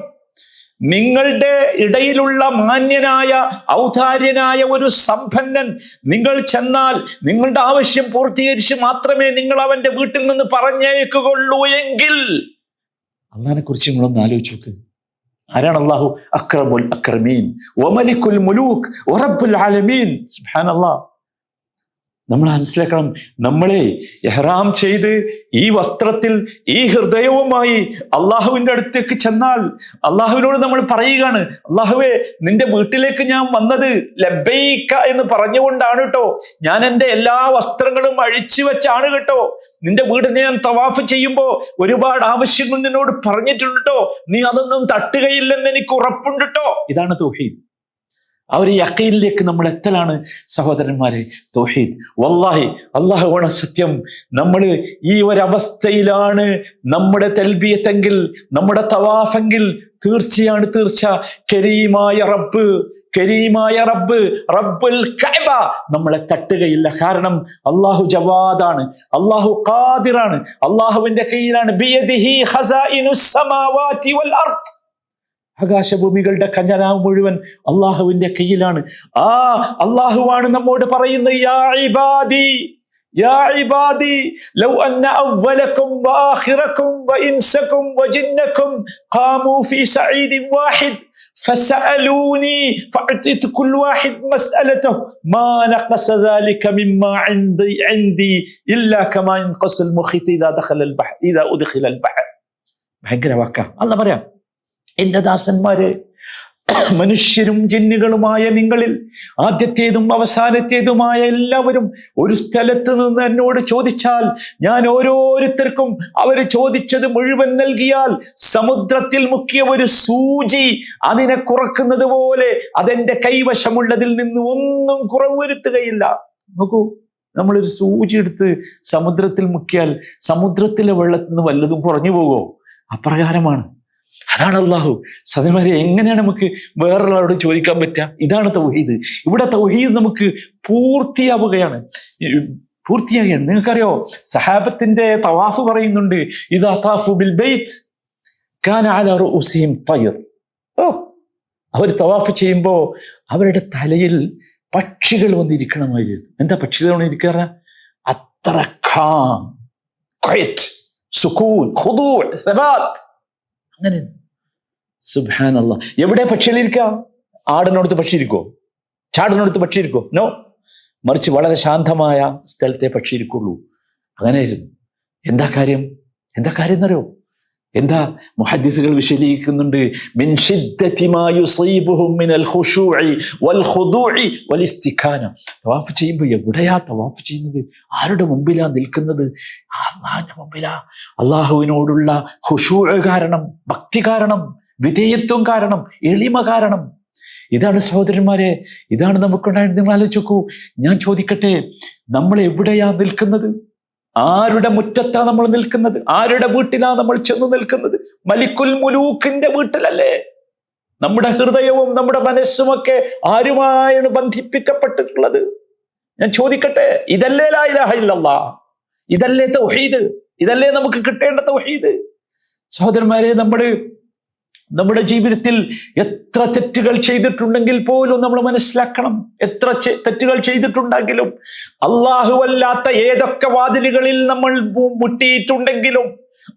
നിങ്ങളുടെ ഇടയിലുള്ള മാന്യനായ ഔദാര്യനായ ഒരു സമ്പന്നൻ നിങ്ങൾ ചെന്നാൽ നിങ്ങളുടെ ആവശ്യം പൂർത്തീകരിച്ച് മാത്രമേ നിങ്ങൾ അവന്റെ വീട്ടിൽ നിന്ന് പറഞ്ഞേക്കുകയുള്ളൂ എങ്കിൽ അള്ളാഹിനെ കുറിച്ച് നിങ്ങളൊന്ന് ആലോചിച്ച് നോക്ക്. ആരാണ് അള്ളാഹു? അക്രമുൽ അക്രമീൻ വമലിക്കുൽ മുലൂക്ക് വറബ്ബുൽ ആലമീൻ. സുബ്ഹാനല്ലാഹ്. നമ്മൾ മനസ്സിലാക്കണം, നമ്മളെ ഇഹ്റാം ചെയ്ത് ഈ വസ്ത്രത്തിൽ ഈ ഹൃദയവുമായി അള്ളാഹുവിന്റെ അടുത്തേക്ക് ചെന്നാൽ അള്ളാഹുവിനോട് നമ്മൾ പറയുകയാണ്, അള്ളാഹുവേ, നിന്റെ വീട്ടിലേക്ക് ഞാൻ വന്നത് ലബ്ബൈക എന്ന് പറഞ്ഞുകൊണ്ടാണ് കേട്ടോ. ഞാൻ എൻ്റെ എല്ലാ വസ്ത്രങ്ങളും അഴിച്ചു വെച്ചാണ് കേട്ടോ. നിന്റെ വീടിനെ ഞാൻ തവാഫ് ചെയ്യുമ്പോ ഒരുപാട് ആവശ്യങ്ങൾ നിന്നോട് പറഞ്ഞിട്ടുണ്ട് കേട്ടോ. നീ അതൊന്നും തട്ടുകയില്ലെന്ന് എനിക്ക് ഉറപ്പുണ്ട് കേട്ടോ. ഇതാണ് തൗഹീദ്. ആ ഒരു യഖീനിലേക്ക് നമ്മൾ എത്തലാണ് സഹോദരന്മാരെ തൗഹീദ്. വല്ലാഹി, അല്ലാഹുവാണ് സത്യം. നമ്മൾ ഈ ഒരവസ്ഥയിലാണ് നമ്മുടെ തൽബിയത്തെങ്കിൽ, നമ്മുടെ തവാഫെങ്കിൽ തീർച്ച കരീമായ റബ്ബ് റബ്ബുൽ കഅബ നമ്മളെ തട്ടുകയില്ല. കാരണം അല്ലാഹു ജവാദാണ്, അല്ലാഹു ഖാദിറാണ്, അല്ലാഹുവിന്റെ കയ്യിലാണ് ബിയദിഹി ഖസാഇനുസ് സമാവാതി വൽ അർദ്. ആകാശഭൂമികളുടെ ഖജനാവ് മുഴുവൻ അള്ളാഹുവിന്റെ കയ്യിലാണ്. ആ അള്ളാഹുവാണ് നമ്മോട് പറയുന്നത്, യാ ഇബാദി ലൗ അന്ന അവ്വലക്കും വആഖിറക്കും വഇൻസക്കും വജിന്നക്കും ഖാമൂ ഫീ സഈദിൻ വാഹിദ് ഫസഅലൂനി ഫഅതിതു കുൽ വാഹിദ് മസ്അലതഹു മാ നഖസ ദാലിക മിമ്മാ ഇൻദി ഇല്ലാ കമാ യൻഖസുൽ മുഖീത് ഇദാ ഉദ്ഖില അൽ ബഹർ. ഭയങ്കര വാക്കാ. അല്ലാഹ് പറയാം, എന്റെ ദാസന്മാരെ, മനുഷ്യരും ജിന്നുകളുമായ നിങ്ങളിൽ ആദ്യത്തേതും അവസാനത്തേതുമായ എല്ലാവരും ഒരു സ്ഥലത്ത് നിന്ന് എന്നോട് ചോദിച്ചാൽ ഞാൻ ഓരോരുത്തർക്കും അവര് ചോദിച്ചത് മുഴുവൻ നൽകിയാൽ സമുദ്രത്തിൽ മുക്കിയ ഒരു സൂചി അതിനെ കുറക്കുന്നത് പോലെ അതെന്റെ കൈവശമുള്ളതിൽ നിന്ന് ഒന്നും കുറവ് വരുത്തുകയില്ല. നോക്കൂ, നമ്മളൊരു സൂചി എടുത്ത് സമുദ്രത്തിൽ മുക്കിയാൽ സമുദ്രത്തിലെ വെള്ളത്തിൽ നിന്ന് വല്ലതും കുറഞ്ഞു പോകുമോ? അപ്രകാരമാണ്. അതാണ് അള്ളാഹു. സഹോദരന്മാരെ, എങ്ങനെയാണ് നമുക്ക് വേറൊരാളോട് ചോദിക്കാൻ പറ്റുക? ഇതാണ് തൗഹീദ്. ഇവിടെ തൗഹീദ് നമുക്ക് പൂർത്തിയാവുകയാണ്. നിങ്ങൾക്കറിയോ, സഹാബത്തിന്റെ തവാഫ് പറയുന്നുണ്ട്, ഇദാ താഫു ബിൽ ബൈത്ത് കാന അലാ റൂസിഹിം തയ്ർ. അവർ തവാഫ് ചെയ്യുമ്പോൾ അവരുടെ തലയിൽ പക്ഷികൾ വന്നിരിക്കണമായിരുന്നു. എന്താ പക്ഷികൾ വന്നിരിക്കാറ? അത്ര ഖാം, ഖയറ്റ്, സുകൂൻ, ഖുദൂ, സബാത്ത്. അങ്ങനെ സുബ്ഹാനല്ലാഹ്. എവിടെ പക്ഷികളിരിക്കുക? ആടിനടുത്ത് പക്ഷി ഇരിക്കോ? ചാടിനടുത്ത് പക്ഷി ഇരിക്കോ? നോ. മറിച്ച് വളരെ ശാന്തമായ സ്ഥലത്തെ പക്ഷി ഇരിക്കുള്ളൂ. അങ്ങനെയായിരുന്നു. എന്താ കാര്യം എന്നറിയോ? എന്താ മുഹദ്ദിസുകൾ വിശദീകരിക്കുന്നുണ്ട്, മിൻ ശിദ്ദതി മാ യുസീബുഹും മിനൽ ഖുശൂഇ വൽ ഖുദൂഇ വൽ ഇസ്തികാന. തവാഫ് ചെയ്യുമ്പോൾ എവിടെയാ തവാഫ് ചെയ്യുന്നത്? ആരുടെ മുമ്പിലാ നിൽക്കുന്നത്? അല്ലാഹുവിന്റെ മുമ്പിലാ. അള്ളാഹുവിനോടുള്ള ഖുശൂഅ് കാരണം, ഭക്തി കാരണം, വിധേയത്വം കാരണം, എളിമ കാരണം. ഇതാണ് സഹോദരന്മാരെ, ഇതാണ് നമുക്കുണ്ടായത്. നിങ്ങൾ ആലോചിച്ച് നോക്കൂ. ഞാൻ ചോദിക്കട്ടെ, നമ്മൾ എവിടെയാ നിൽക്കുന്നത്? ആരുടെ മുറ്റത്താ നമ്മൾ നിൽക്കുന്നത്? ആരുടെ വീട്ടിലാ നമ്മൾ ചെന്ന് നിൽക്കുന്നത്? മലിക്കുൽ മുലൂക്കിന്റെ വീട്ടിലല്ലേ? നമ്മുടെ ഹൃദയവും നമ്മുടെ മനസ്സുമൊക്കെ ആരുമായാണ് ബന്ധിപ്പിക്കപ്പെട്ടിട്ടുള്ളത്? ഞാൻ ചോദിക്കട്ടെ, ഇതല്ലേ ലാ ഇലാഹ ഇല്ലല്ലാഹ്? ഇതല്ലേ തൗഹീദ്? ഇതല്ലേ നമുക്ക് കിട്ടേണ്ട തൗഹീദ്? സഹോദരന്മാരെ, നമ്മുടെ ജീവിതത്തിൽ എത്ര തെറ്റുകൾ ചെയ്തിട്ടുണ്ടെങ്കിൽ പോലും നമ്മൾ മനസ്സിലാക്കണം, എത്ര തെറ്റുകൾ ചെയ്തിട്ടുണ്ടെങ്കിലും, അല്ലാഹുവല്ലാത്ത ഏതൊക്കെ വാതിലുകളിൽ നമ്മൾ മുട്ടിയിട്ടുണ്ടെങ്കിലും,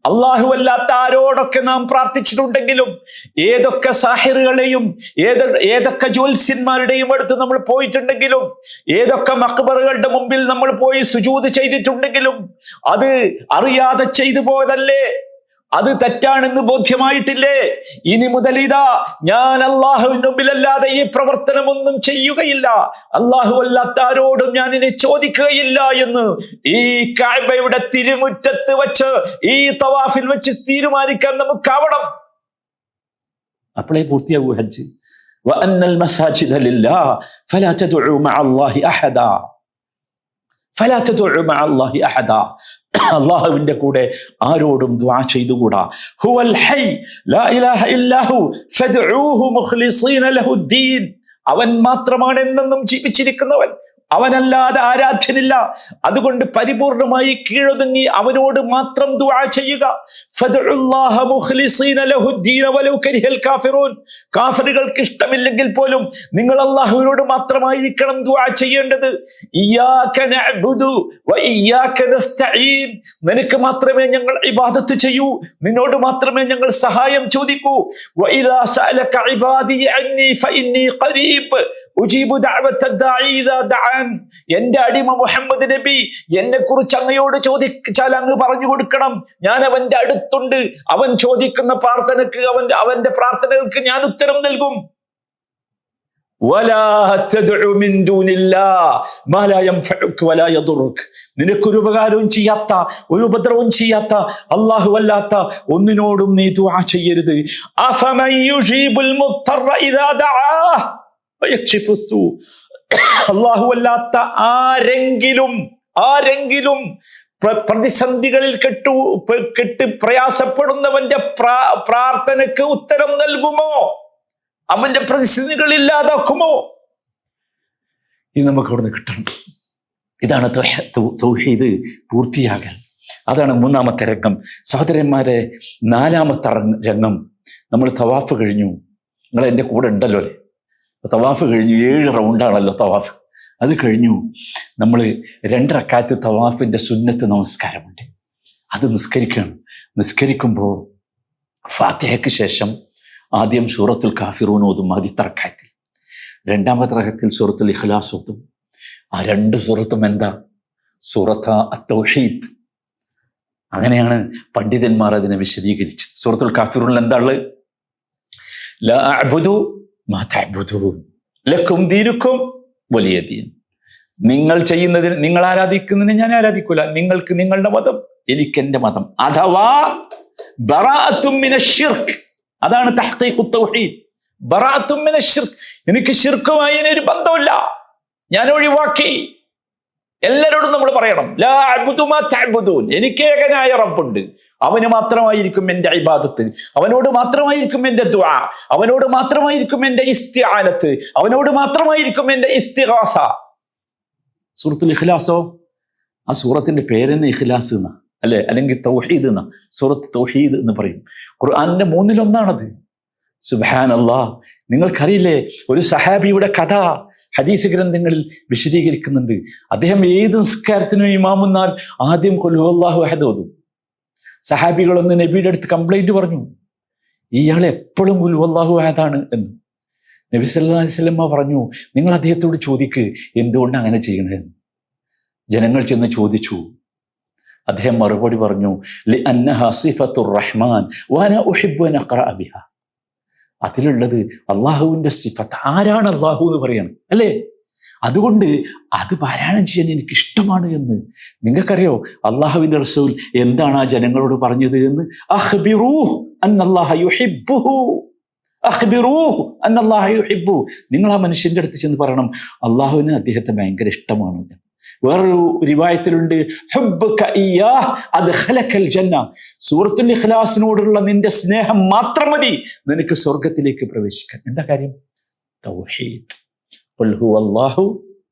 അല്ലാഹുവല്ലാത്ത ആരോടൊക്കെ നാം പ്രാർത്ഥിച്ചിട്ടുണ്ടെങ്കിലും, ഏതൊക്കെ സാഹിറുകളെയും ഏതൊക്കെ ജ്യോത്സ്യന്മാരുടെയും അടുത്ത് നമ്മൾ പോയിട്ടുണ്ടെങ്കിലും, ഏതൊക്കെ മഖ്ബറുകളുടെ മുമ്പിൽ നമ്മൾ പോയി സുജൂദ് ചെയ്തിട്ടുണ്ടെങ്കിലും, അത് അറിയാതെ ചെയ്തു പോയതല്ലേ? അത് തെറ്റാണെന്ന് ബോധ്യമായിട്ടില്ലേ? ഇനി മുതൽ ഇതാ ഞാൻ അള്ളാഹുവിന്റെ മുമ്പിലല്ലാതെ ഈ പ്രവർത്തനമൊന്നും ചെയ്യുകയില്ല, അള്ളാഹു അല്ലാത്ത ആരോടും ഞാൻ ഇനി ചോദിക്കുകയില്ല എന്ന് ഈ കഅബയുടെ തിരുമുറ്റത്ത് വെച്ച്, ഈ തവാഫിൽ വെച്ച് തീരുമാനിക്കാൻ നമുക്കാവണം. അപ്പോഴേ പൂർത്തിയാകൂ ഹജ്ജ്. വഅന്നൽ മസാജിദ ലില്ലാഹ് ഫലാ തദ്ഉ മഅല്ലാഹി അഹദാ ഫലാ തദ്ഉ മഅല്ലാഹി അഹദാ. അല്ലാഹുവിന്റെ കൂടെ ആരോടും ദുആ ചെയ്തുകൂടാ. ഹുവൽ ഹയ്യ് ലാ ഇലാഹ ഇല്ലാഹു ഫദ്ഉഹു മുഖ്ലിസീന ലഹുദ്ദീൻ. അവൻ മാത്രമാണ് എന്നെന്നും ജീവിച്ചിരിക്കുന്നവൻ, അവനല്ലാതെ ആരാധ്യനില്ല. അതുകൊണ്ട് പരിപൂർണമായി കീഴൊതുങ്ങി അവനോട് മാത്രം ദുആ ചെയ്യുക. ഫദ്ഉല്ലാഹ മുഖ്ലിസീന ലഹുദ്ദീന വലൗ കരിഹൽ കാഫിറൂൻ. കാഫിറുകൾക്ക് ഇഷ്ടമില്ലെങ്കിൽ പോലും നിങ്ങൾ അല്ലാഹുവിനോട് മാത്രമായിരിക്കണം ദുആ ചെയ്യേണ്ടത്. ഇയ്യാക നഅ്ബുദു വ ഇയ്യാക നസ്തഈൻ. നിനക്ക് മാത്രമേ ഞങ്ങൾ ഇബാദത്ത് ചെയ്യൂ, നിന്നോട് മാത്രമേ ഞങ്ങൾ സഹായം ചോദിക്കൂ. വഇദാ സഅലക ഇബാദി അന്നി ഫഇന്നി ഖരീബ് ഉജീബു ദഅവത്തദ് ദാഇ ഇദാ ദഅൻ. എന്റെ അടിമ മുഹമ്മദ് നബി എന്നെ കുറിച്ച് അങ്ങയോട് ചോദിച്ചാൽ അങ്ങ് പറഞ്ഞു കൊടുക്കണം, ഞാൻ അവന്റെ അടുത്തുണ്ട്, അവൻ ചോദിക്കുന്ന പ്രാർത്ഥനക്ക് അവന്റെ പ്രാർത്ഥനകൾക്ക് ഞാൻ ഉത്തരം നൽകും. വലാ തദ്ഉ മിൻ ദൂനില്ലാഹ് മാ ലാ യൻഫഉക വലാ യദുറുക. നിനക്കൊരു ഉപകാരവും ചെയ്യാത്ത, ഒരു ഉപദ്രവവും ചെയ്യാത്ത, അല്ലാഹു അല്ലാത്ത ഒന്നിനോടും നീ ദുആ ചെയ്യരുത്. അഫമൻ യുജീബുൽ മുദ്ദറ ഇദാ ദഅാഹ് വയക്ഷിഫു സൂ. അല്ലാഹു അല്ലാത്ത ആരെങ്കിലും പ്രതിസന്ധികളിൽ കെട്ട് പ്രയാസപ്പെടുന്നവന്റെ പ്രാർത്ഥനയ്ക്ക് ഉത്തരം നൽകുമോ? അവന്റെ പ്രതിസന്ധികൾ ഇല്ലാതാക്കുമോ? ഇത് നമുക്ക് അവിടുന്ന് കിട്ടണം. ഇതാണ് തൗഹീദ് പൂർത്തിയാകൽ. അതാണ് മൂന്നാമത്തെ രംഗം. സഹോദരന്മാരെ, നാലാമത്തെ രംഗം നമ്മൾ തവാഫ് കഴിഞ്ഞു. നിങ്ങൾ എൻ്റെ കൂടെ ഉണ്ടല്ലോ അല്ലേ? തവാഫ് കഴിഞ്ഞു, 7 റൗണ്ടാണല്ലോ തവാഫ്. അത് കഴിഞ്ഞു. നമ്മൾ 2 റക്അത്ത് തവാഫിന്റെ സുന്നത്ത് നമസ്കാരമുണ്ട്, അത് നിസ്കരിക്കണം. നിസ്കരിക്കുമ്പോൾ ഫാത്തിഹയ്ക്ക് ശേഷം ആദ്യം സൂറത്തുൽ കാഫിറൂൻ ഓതും ആദ്യത്തെ റക്അത്തിൽ. 2ാമത്തെ റക്അത്തിൽ സൂറത്തുൽ ഇഖ്ലാസ് ഓതും. ആ 2 സൂറത്തും എന്താ? സൂറത്ത് അത്തൗഹീദ്. അങ്ങനെയാണ് പണ്ഡിതന്മാർ അതിനെ വിശദീകരിച്ചത്. സൂറത്തുൽ കാഫിറൂനിൽ എന്താ ഉള്ളത്? ലാ അഅ്ബുദു മാ തഅ്ബുദൂൻ ലക്കും ദീനുക്കും വലിയ ദീൻ. നിങ്ങൾ ചെയ്യുന്നതിന്, നിങ്ങൾ ആരാധിക്കുന്നതിന് ഞാൻ ആരാധിക്കൂല, നിങ്ങൾക്ക് നിങ്ങളുടെ മതം, എനിക്ക് എൻ്റെ മതം. അഥവാ ബറാഅത്തും മിനശ് ശിർക്ക്. അതാണ് തഹ്ഖീഖുത്ത് തൗഹീദ്. ബറാഅത്തും മിനശ് ശിർക്ക്. എനിക്ക് ശിർക്കുമായി ഒരു ബന്ധമില്ല, ഞാൻ ഒഴിവാക്കി. എല്ലാവരോടും നമ്മൾ പറയണം, ലാ അഅ്ബുദു മാ തഅ്ബുദൂൻ. എനിക്ക് ഏകനായ റബ്ബുണ്ട്, അവന് മാത്രമായിരിക്കും എൻ്റെ ഇബാദത്ത്, അവനോട് മാത്രമായിരിക്കും എൻ്റെ ദുആ, അവനോട് മാത്രമായിരിക്കും എൻ്റെ ഇസ്തിആനത്ത്, അവനോട് മാത്രമായിരിക്കും എൻ്റെ ഇസ്തിഗാസ. സൂറത്തുൽ ഇഖ്ലാസോ, ആ സൂറത്തിന്റെ പേരെന്നെ ഇഖ്ലാസ് എന്നാ, അല്ലെ? അല്ലെങ്കിൽ തൗഹീദ് എന്നാ. സൂറത്ത് തൗഹീദ് എന്ന് പറയും. ഖുർആനിന്റെ 3-1 സുബ്ഹാനല്ലാഹ്. നിങ്ങൾക്കറിയില്ലേ, ഒരു സഹാബിയുടെ കഥ ഹദീസ് ഗ്രന്ഥങ്ങളിൽ വിശദീകരിക്കുന്നുണ്ട്. അദ്ദേഹം ഏത് നിസ്കാരത്തിനും ഇമാമുന്നാൽ ആദ്യം ഖുൽ ഹുവല്ലാഹു അഹദ് ഓതും. സഹാബികളൊന്ന് നബിയുടെ അടുത്ത് കംപ്ലൈന്റ് പറഞ്ഞു, ഇയാൾ എപ്പോഴും ഖുൽ ഹുവല്ലാഹു അഹദാണ് എന്ന്. നബി സല്ലല്ലാഹു അലൈഹി വസല്ലം പറഞ്ഞു, നിങ്ങൾ അദ്ദേഹത്തോട് ചോദിക്ക് എന്തുകൊണ്ട് അങ്ങനെ ചെയ്യണമെന്ന്. ജനങ്ങൾ ചെന്ന് ചോദിച്ചു. അദ്ദേഹം മറുപടി പറഞ്ഞു, ലിഅന്നഹാ സിഫത്തുർ റഹ്മാൻ വഅന ഉഹിബ്ബു അൻ അഖറഅ ബിഹാ. അതിലുള്ളത് അള്ളാഹുവിന്റെ സിഫത്ത്. ആരാണ് അള്ളാഹു എന്ന് പറയണം, അല്ലേ? അതുകൊണ്ട് അത് പാരായണം ചെയ്യാൻ എനിക്ക് ഇഷ്ടമാണ് എന്ന്. നിങ്ങൾക്കറിയോ അള്ളാഹുവിന്റെ റസൂൽ എന്താണ് ആ ജനങ്ങളോട് പറഞ്ഞത് എന്ന്? അഖ്ബിറൂഹു അന്നല്ലാഹ യുഹിബ്ബുഹു, അഖ്ബിറൂഹു അന്നല്ലാഹ യുഹിബ്ബു. നിങ്ങൾ ആ മനുഷ്യന്റെ അടുത്ത് ചെന്ന് പറയണം, അള്ളാഹുവിന് അദ്ദേഹത്തെ ഭയങ്കര ഇഷ്ടമാണ്. വേറൊരു റിവായത്തിലുണ്ട്, ഹുബ്ബുക ഇയ്യാഹ് അദ്ഖലകൽ ജന്ന. സൂറത്തുൽ ഇഖ്ലാസിനോടുള്ള നിന്റെ സ്നേഹം മാത്രം മതി നിനക്ക് സ്വർഗത്തിലേക്ക് പ്രവേശിക്കാൻ. എന്താ കാര്യം? തൗഹീദ്. ഖുൽ ഹുവല്ലാഹു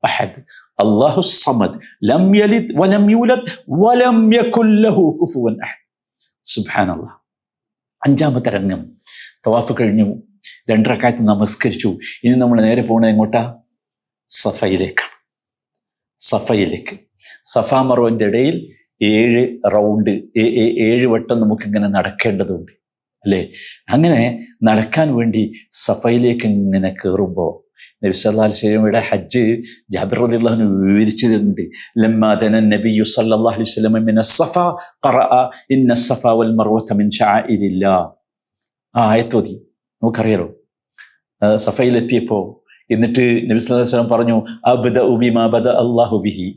അഹദ് അല്ലാഹുസ് സമദ് ലം യലിദ് വലം യൂലദ് വലം യകുൽ ലഹു കുഫുവൻ അഹദ്. സുബ്ഹാനല്ലാഹ്. 5ാമത്തെ രംഗം. തവാഫ് കഴിഞ്ഞു, 2 റക്അത്ത് നമസ്കരിച്ചു. ഇനി നമ്മൾ നേരെ പോകുന്നത് എങ്ങോട്ടാ? സഫയിലേക്കാണ്. സഫയിലേക്ക്. സഫാ മർവന്റെ ഇടയിൽ 7 റൗണ്ട്, 7 വട്ടം നമുക്കിങ്ങനെ നടക്കേണ്ടതുണ്ട്, അല്ലേ? അങ്ങനെ നടക്കാൻ വേണ്ടി സഫയിലേക്ക് ഇങ്ങനെ കയറുമ്പോൾ നബി സല്ലല്ലാഹു അലൈഹി വസല്ലമയുടെ ഹജ്ജ് ജാബിർ റളിയല്ലാഹു അൻഹു വിവരിച്ചു തരുന്നുണ്ട്. ലമ്മാ ദന നബിയു സല്ലല്ലാഹു അലൈഹി വസല്ലം മിനസ് സഫ ഖറഅ ഇന്നസ് സഫ വൽ മർവത മിൻ ശആഇരില്ലാഹ്. ആ ആയത്തോതി നമുക്കറിയാലോ. സഫയിലെത്തിയപ്പോ എന്നിട്ട് നബി സല്ലല്ലാഹു അലൈഹി വസല്ലം പറഞ്ഞു, അബ്ദഉ ബിമാ ബദഅ അല്ലാഹു ബിഹി.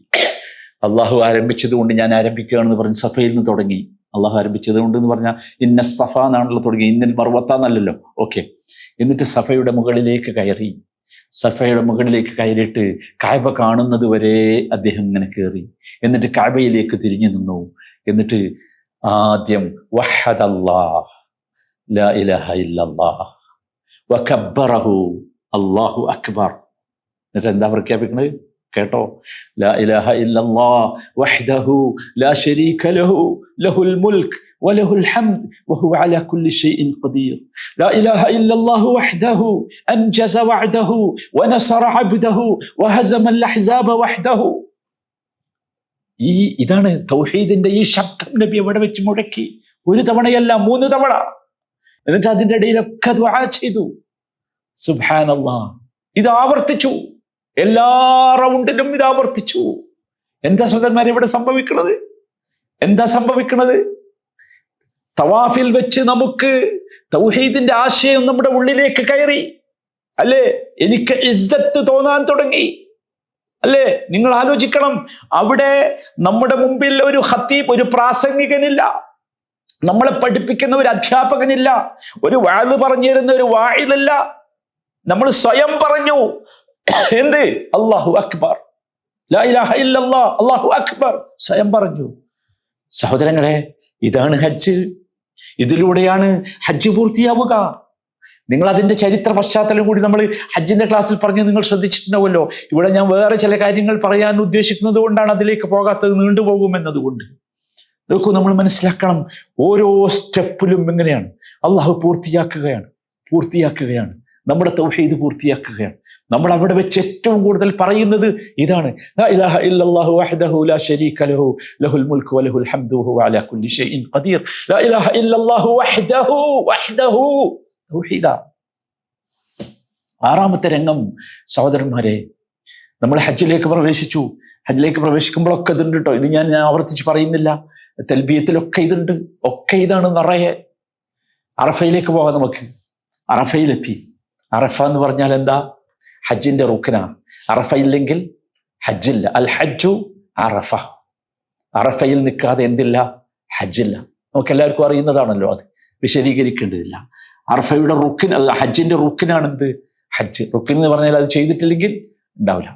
അള്ളാഹു ആരംഭിച്ചത് കൊണ്ട് ഞാൻ ആരംഭിക്കുകയാണെന്ന് പറഞ്ഞ് സഫയിൽ നിന്ന് തുടങ്ങി. അള്ളാഹു ആരംഭിച്ചത് കൊണ്ട് എന്ന് പറഞ്ഞാൽ ഇന്ന സഫ എന്നാണല്ലോ തുടങ്ങി, ഇന്നൽ മർവത്ത എന്നല്ലല്ലോ. ഓക്കെ. എന്നിട്ട് സഫയുടെ മുകളിലേക്ക് കയറി. സഫയുടെ മുകളിലേക്ക് കയറിയിട്ട് കഅബ കാണുന്നത് വരെ അദ്ദേഹം ഇങ്ങനെ കയറി. എന്നിട്ട് കഅബയിലേക്ക് തിരിഞ്ഞു നിന്നു. എന്നിട്ട് ആദ്യം വഹദല്ലാഹ് ലാ ഇലാഹ ഇല്ലല്ലാഹ് വകബ്ബറഹു അല്ലാഹു അക്ബർ. എന്നിട്ട് എന്താ പ്രഖ്യാപിക്കുന്നത് കേട്ടോ? ലാ ഇലാഹ ഇല്ലല്ലാഹ് വഹ്ദഹു ലാ ശരീക ലഹു ലഹുൽ മുൽക്ക് വലഹുൽ ഹംദ് വഹുവ അലാ കുല്ലി ഷൈഇൻ ഖദീർ. ലാ ഇലാഹ ഇല്ലല്ലാഹു വഹ്ദഹു അൻജസ വഅദഹു വനസറ അബ്ദഹു വഹസമൽ അഹ്സാബ വഹ്ദഹു. ഇതാണ് തൗഹീദിന്റെ ഈ ശബ്ദം നബി എവിടെ വെച്ച് മുഴക്കി? ഒരു തവണയല്ല, 3 തവണ. എന്നിട്ട് അതിൻ്റെ ഇടയിലൊക്കെ ദുആ ചെയ്തു. സുബ്ഹാനല്ലാഹ്. ഇത് ആവർത്തിച്ചു, എല്ലാ റൗണ്ടിലും ഇത് ആവർത്തിച്ചു. എന്താ സഹോദരന്മാരെ ഇവിടെ സംഭവിക്കുന്നത്? എന്താ സംഭവിക്കുന്നത്? തവാഫിൽ വെച്ച് നമുക്ക് തൗഹീദിന്റെ ആശയം നമ്മുടെ ഉള്ളിലേക്ക് കയറി, അല്ലേ? എനിക്ക് ഇസ്സത്ത് തോന്നാൻ തുടങ്ങി, അല്ലേ? നിങ്ങൾ ആലോചിക്കണം, അവിടെ നമ്മുടെ മുമ്പിൽ ഒരു ഖതീബ്, ഒരു പ്രാസംഗികനില്ല, നമ്മളെ പഠിപ്പിക്കുന്ന ഒരു അധ്യാപകനില്ല, ഒരു വഅദ് പറഞ്ഞു തരുന്ന ഒരു വാഇദല്ല. നമ്മൾ സ്വയം പറഞ്ഞു. എന്ത്? അല്ലാഹു അക്ബർ, ലാ ഇലാഹ ഇല്ലല്ലാഹ്, അല്ലാഹു അക്ബർ, സ്വയം പറഞ്ഞു. സഹോദരങ്ങളെ, ഇതാണ് ഹജ്ജ്. ഇതിലൂടെയാണ് ഹജ്ജ് പൂർത്തിയാവുക. നിങ്ങൾ അതിന്റെ ചരിത്ര പശ്ചാത്തലം കൂടി നമ്മൾ ഹജ്ജിന്റെ ക്ലാസ്സിൽ പറഞ്ഞ് നിങ്ങൾ ശ്രദ്ധിച്ചിട്ടുണ്ടാവുമല്ലോ. ഇവിടെ ഞാൻ വേറെ ചില കാര്യങ്ങൾ പറയാൻ ഉദ്ദേശിക്കുന്നത് കൊണ്ടാണ് അതിലേക്ക് പോകാത്തത്, നീണ്ടുപോകുമെന്നതുകൊണ്ട്. നോക്കൂ, നമ്മൾ മനസ്സിലാക്കണം, ഓരോ സ്റ്റെപ്പിലും എങ്ങനെയാണ് അള്ളാഹു പൂർത്തിയാക്കുകയാണ് നമ്മുടെ തൗഹീദ് പൂർത്തിയാക്കുകയാണ്. നമ്മൾ അവിടെ വെച്ച് ഏറ്റവും കൂടുതൽ പറയുന്നത് ഇതാണ്, ലാ ഇലാഹ ഇല്ലല്ലാഹു വഹ്ദഹു ലാ ശരീക ലഹു ലഹുൽ മുൽക്ക് വലഹുൽ ഹംദു വഹുവ അലാ കുല്ലി ഷൈഇൻ ഖദീർ. ലാ ഇലാഹ ഇല്ലല്ലാഹു വഹ്ദഹു തൗഹീദ. 6ാമത്തെ രംഗം സഹോദരന്മാരെ, നമ്മൾ ഹജ്ജിലേക്ക് പ്രവേശിച്ചു. ഹജ്ജിലേക്ക് പ്രവേശിക്കുമ്പോഴൊക്കെ ഇതുണ്ട് കേട്ടോ. ഇത് ഞാൻ ആവർത്തിച്ച് പറയുന്നില്ല. തൽബിയത്തിലൊക്കെ ഇതുണ്ട്. ഒക്കെ ഇതാണ് നിറയെ. അറഫയിലേക്ക് പോകാം നമുക്ക്. അറഫയിലെത്തി. അറഫ എന്ന് പറഞ്ഞാൽ എന്താ? ഹജ്ജിന്റെ റുക്നാണ്. അറഫയില്ലെങ്കിൽ ഹജ്ജില്ല. അൽ ഹജ്ജു അറഫ. അറഫയിൽ നിൽക്കാതെ എന്തില്ല? ഹജ്ജില്ല. നമുക്ക് എല്ലാവർക്കും അറിയുന്നതാണല്ലോ, അത് വിശദീകരിക്കേണ്ടതില്ല. അറഫയുടെ റുക്കിൻ, ഹജ്ജിന്റെ റുക്കിനാണ് എന്ത്? ഹജ്ജ്. റുക്കിൻ എന്ന് പറഞ്ഞാൽ അത് ചെയ്തിട്ടില്ലെങ്കിൽ ഉണ്ടാവില്ല.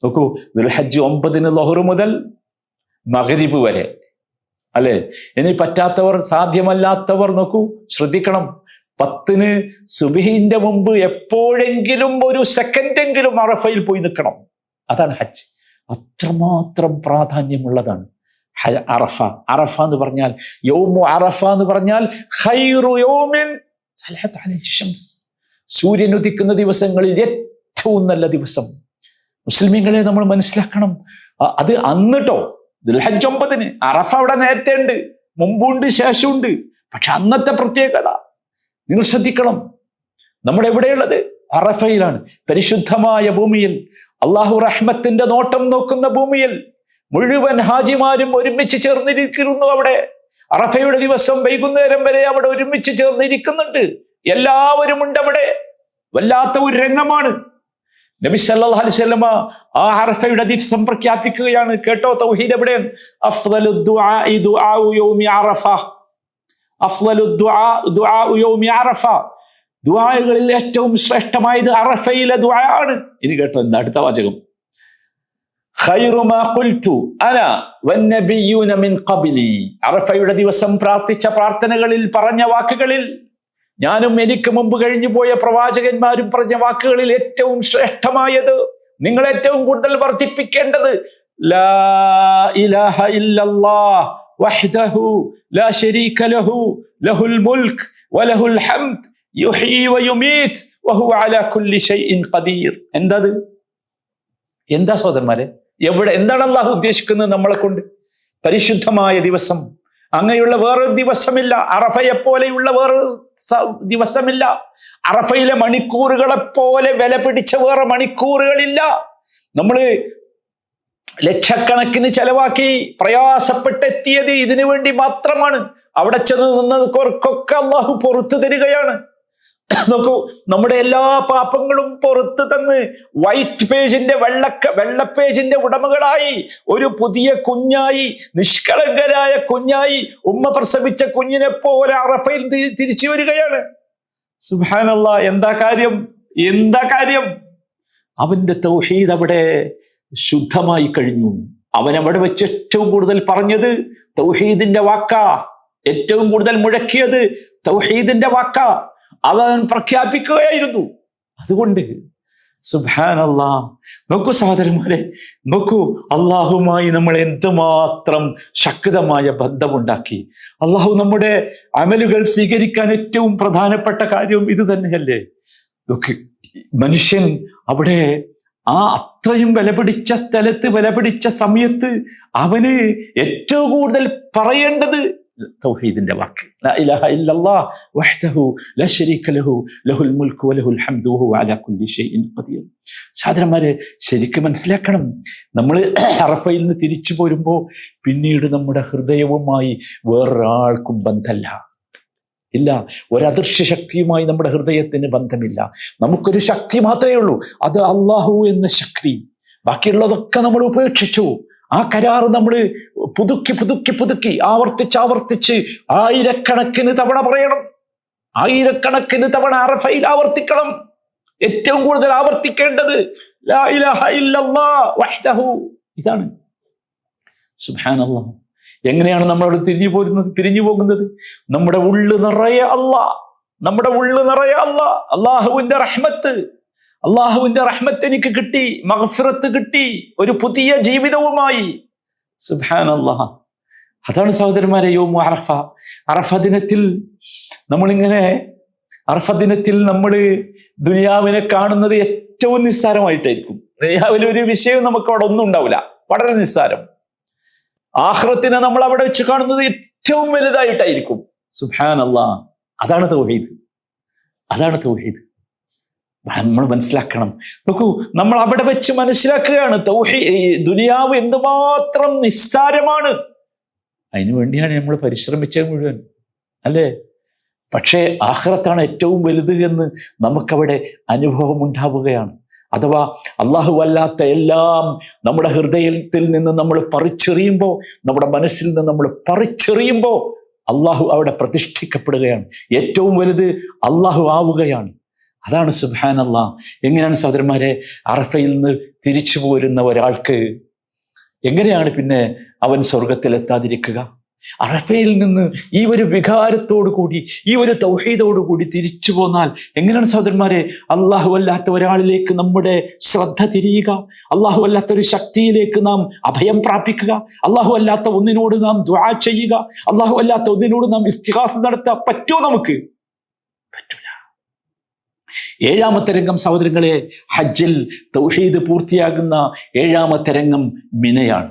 നോക്കൂ, ദുൽഹജ്ജ് 9 ളുഹർ മുതൽ മഗ്രിബ് വരെ, അല്ലെ? ഇനി പറ്റാത്തവർ, സാധ്യമല്ലാത്തവർ നോക്കൂ, ശ്രദ്ധിക്കണം, 10 സുബ്ഹിന്റെ മുമ്പ് എപ്പോഴെങ്കിലും ഒരു സെക്കൻഡെങ്കിലും അറഫയിൽ പോയി നിൽക്കണം. അതാണ് ഹജ്ജ്. അത്രമാത്രം പ്രാധാന്യമുള്ളതാണ് അറഫ. അറഫ എന്ന് പറഞ്ഞാൽ, യൗമു അറഫ എന്ന് പറഞ്ഞാൽ ഖൈറു യൗമിൻ തലഅത് അലൈഹി ശംസ്, സൂര്യൻ ഉദിക്കുന്ന ദിവസങ്ങളിൽ ഏറ്റവും നല്ല ദിവസം. മുസ്ലിമീങ്ങളെ നമ്മൾ മനസ്സിലാക്കണം, അത് അന്നിട്ടോ ദുൽഹജ്ജ് 9. അറഫ അവിടെ നേരത്തെ ഉണ്ട്, മുമ്പുണ്ട്, ശേഷമുണ്ട്. പക്ഷെ അന്നത്തെ പ്രത്യേകത നിങ്ങൾ ശ്രദ്ധിക്കണം. നമ്മൾ എവിടെയുള്ളത്? അറഫയിലാണ്. പരിശുദ്ധമായ ഭൂമിയിൽ, അള്ളാഹു റഹ്മത്തിന്റെ നോട്ടം നോക്കുന്ന ഭൂമിയിൽ മുഴുവൻ ഹാജിമാരും ഒരുമിച്ച് ചേർന്നിരിക്കുന്നു. അവിടെ അറഫയുടെ ദിവസം വൈകുന്നേരം വരെ അവിടെ ഒരുമിച്ച് ചേർന്നിരിക്കുന്നുണ്ട്. എല്ലാവരും ഉണ്ട് അവിടെ. വല്ലാത്ത ഒരു രംഗമാണ്. നബി സല്ലല്ലാഹു അലൈഹി വസല്ലമ ആ അറഫയുടെ ദിവസം പ്രഖ്യാപിക്കുകയാണ്. കേട്ടോ തൗഹീദ് എവിടെ? അഫ്ളലു ദുആഇ ദുആഉ യൗമി അറഫ. അഫ്ളലു ദുആഉ യൗമി അറഫ. ദുആകളിൽ ഏറ്റവും ശ്രേഷ്ഠമായത് അറഫയിലെ ദുആ ആണ്. ഇനി കേട്ടോ എന്താ അടുത്ത വാചകം? ഖൈറു മാ ഖുൽതു അന വന്നബിയ്യൂന മിൻ ഖബ്ലി. അറഫയുടെ ദിവസം പ്രാർത്ഥിച്ച പ്രാർത്ഥനകളിൽ, പറഞ്ഞ വാക്കുകളിൽ, ഞാനും എനിക്ക് മുമ്പ് കഴിഞ്ഞു പോയ പ്രവാചകന്മാരും പറഞ്ഞ വാക്കുകളിൽ ഏറ്റവും ശ്രേഷ്ഠമായത്, നിങ്ങൾ ഏറ്റവും കൂടുതൽ വർദ്ധിപ്പിക്കേണ്ടത്, ലാ ഇലാഹ ഇല്ലല്ലാഹ് വഹ്ദഹു ലാ ശരീക ലഹു ലഹുൽ മുൽക്ക് വലഹുൽ ഹംദ് യുഹ്യി വയുമീത് വഹുവ അലാ കുല്ലി ഷൈഇൻ ഖദീർ. എന്തത്? എന്താ സഹോദരന്മാരെ? എവിടെ? എന്താണ് അള്ളാഹു ഉദ്ദേശിക്കുന്നത് നമ്മളെ കൊണ്ട്? പരിശുദ്ധമായ ദിവസം, അങ്ങനെയുള്ള വേറൊരു ദിവസമില്ല. അറഫയെ പോലെയുള്ള വേറൊരു ദിവസമില്ല. അറഫയിലെ മണിക്കൂറുകളെ പോലെ വില പിടിച്ച വേറെ മണിക്കൂറുകളില്ല. നമ്മൾ ലക്ഷക്കണക്കിന് ചെലവാക്കി പ്രയാസപ്പെട്ടെത്തിയത് ഇതിനു വേണ്ടി മാത്രമാണ്. അവിടെ ചെന്ന് നിന്നവർക്കൊക്കെ അള്ളാഹു പുറത്തു തരികയാണ്. നോക്കൂ, നമ്മുടെ എല്ലാ പാപങ്ങളും പുറത്ത് തന്ന് വൈറ്റ് പേജിന്റെ വെള്ള പേജിന്റെ ഉടമകളായി ഒരു പുതിയ കുഞ്ഞായി, നിഷ്കളങ്കരായ കുഞ്ഞായി, ഉമ്മ പ്രസവിച്ച കുഞ്ഞിനെ പോലെ അറഫയിൽ തിരിച്ചു വരികയാണ്. സുബ്ഹാനല്ലാഹ്, എന്താ കാര്യം? അവന്റെ തൗഹീദ് അവിടെ ശുദ്ധമായി കഴിഞ്ഞു. അവൻ അവിടെ വെച്ച് ഏറ്റവും കൂടുതൽ പറഞ്ഞത് തൗഹീദിന്റെ വാക്കാ, ഏറ്റവും കൂടുതൽ മുഴക്കിയത് തൗഹീദിന്റെ വാക്കാ. അവൻ പ്രഖ്യാപിക്കുകയായിരുന്നു. അതുകൊണ്ട് സുബ്ഹാനല്ലാഹ്, നോക്കൂ സഹോദരന്മാരെ, നോക്കൂ, അള്ളാഹുമായി നമ്മൾ എന്തുമാത്രം ശക്തമായ ബന്ധമുണ്ടാക്കി. അള്ളാഹു നമ്മുടെ അമലുകൾ സ്വീകരിക്കാൻ ഏറ്റവും പ്രധാനപ്പെട്ട കാര്യം ഇത് തന്നെയല്ലേ? നോക്ക്, മനുഷ്യൻ അവിടെ അത്രയും വിലപിടിച്ച സ്ഥലത്ത്, വിലപിടിച്ച സമയത്ത് അവന് ഏറ്റവും കൂടുതൽ പറയേണ്ടത് തൗഹീദിന്റെ വാക്ക്, ലാ ഇലാഹ ഇല്ലല്ലാഹ് വഹ്ദഹു ലാ ശരീക ലഹു ലഹുൽ മുൽക്കു വലഹുൽ ഹംദു വഹുവ അലാ കുല്ലി ഷൈഇൻ ഖദീർ. സഹോദരന്മാരെ, ശരിക്കും മനസ്സിലാക്കണം, നമ്മൾ അറഫയിൽ നിന്ന് തിരിച്ചു പോരുമ്പോൾ പിന്നീട് നമ്മുടെ ഹൃദയവുമായി വേറൊരാൾക്കും ബന്ധമില്ല. ഇല്ല, ഒരദൃശ്യ ശക്തിയുമായി നമ്മുടെ ഹൃദയത്തിന് ബന്ധമില്ല. നമുക്കൊരു ശക്തി മാത്രമേ ഉള്ളൂ, അത് അള്ളാഹു എന്ന ശക്തി. ബാക്കിയുള്ളതൊക്കെ നമ്മൾ ഉപേക്ഷിച്ചു. ആ കരാർ നമ്മൾ പുതുക്കി ആവർത്തിച്ച് ആയിരക്കണക്കിന് തവണ പറയണം, ആയിരക്കണക്കിന് തവണ അറഫയിൽ ആവർത്തിക്കണം. ഏറ്റവും കൂടുതൽ ആവർത്തിക്കേണ്ടത് ലാ ഇലാഹ ഇല്ലല്ലാഹ് വഹ്ദഹു, ഇതാണ്. സുബ്ഹാനല്ലാഹ്, എങ്ങനെയാണ് നമ്മളോട് പിരിഞ്ഞു പോകുന്നത്? നമ്മുടെ ഉള്ളു നിറയെ അല്ലാഹ്, അള്ളാഹുവിന്റെ റഹ്മത്ത് എനിക്ക് കിട്ടി, മഗ്ഫിറത്ത് കിട്ടി, ഒരു പുതിയ ജീവിതവുമായി. സുബ്ഹാനല്ലാഹ്, അതാണ് സഹോദരന്മാരെ യൗമു അറഫ. അറഫ ദിനത്തിൽ നമ്മൾ ദുനിയാവിനെ കാണുന്നത് ഏറ്റവും നിസ്സാരമായിട്ടായിരിക്കും. ദുനിയാവിൽ ഒരു വിഷയവും നമുക്ക് അവിടെ ഒന്നും ഉണ്ടാവില്ല, വളരെ നിസ്സാരം. ആഖിറത്തിനെ നമ്മൾ അവിടെ വെച്ച് കാണുന്നത് ഏറ്റവും വലുതായിട്ടായിരിക്കും. സുബ്ഹാനല്ലാഹ്, അതാണ് തൗഹീദ്. നമ്മൾ മനസ്സിലാക്കണം. നോക്കൂ, നമ്മൾ അവിടെ വെച്ച് മനസ്സിലാക്കുകയാണ് ദുനിയാവ് എന്തുമാത്രം നിസ്സാരമാണ്. അതിനുവേണ്ടിയാണ് നമ്മൾ പരിശ്രമിച്ചത് മുഴുവൻ, അല്ലേ? പക്ഷേ ആഖിറത്താണ് ഏറ്റവും വലുത് എന്ന് നമുക്കവിടെ അനുഭവം ഉണ്ടാവുകയാണ്. അഥവാ അല്ലാഹു അല്ലാത്ത എല്ലാം നമ്മുടെ ഹൃദയത്തിൽ നിന്ന് നമ്മൾ പറിച്ചെറിയുമ്പോൾ, നമ്മുടെ മനസ്സിൽ നിന്ന് നമ്മൾ പറിച്ചെറിയുമ്പോൾ അള്ളാഹു അവിടെ പ്രതിഷ്ഠിക്കപ്പെടുകയാണ്. ഏറ്റവും വലുത് അള്ളാഹു ആവുകയാണ്. അതാണ് സുബ്ഹാനല്ലാഹ്. എങ്ങനെയാണ് സഹോദരന്മാരെ അറഫയിൽ നിന്ന് തിരിച്ചു പോരുന്ന ഒരാൾക്ക് എങ്ങനെയാണ് പിന്നെ അവൻ സ്വർഗത്തിലെത്താതിരിക്കുക? അറഫയിൽ നിന്ന് ഈ ഒരു വികാരത്തോടു കൂടി, ഈ ഒരു തൗഹീദോടു കൂടി തിരിച്ചു പോന്നാൽ എങ്ങനെയാണ് സഹോദരന്മാരെ അള്ളാഹു അല്ലാത്ത ഒരാളിലേക്ക് നമ്മുടെ ശ്രദ്ധ തിരിയുക? അള്ളാഹു അല്ലാത്ത ഒരു ശക്തിയിലേക്ക് നാം അഭയം പ്രാപിക്കുക? അള്ളാഹു അല്ലാത്ത ഒന്നിനോട് നാം ദുആ ചെയ്യുക? അള്ളാഹു അല്ലാത്ത ഒന്നിനോട് നാം ഇസ്തിഗാസ നടത്താൻ പറ്റുമോ? നമുക്ക് പറ്റൂല. ഏഴാമത്തെ രംഗം സഹോദരങ്ങളെ, ഹജ്ജിൽ തൗഹീദ് പൂർത്തിയാകുന്ന ഏഴാമത്തെ രംഗം മിനയാണ്.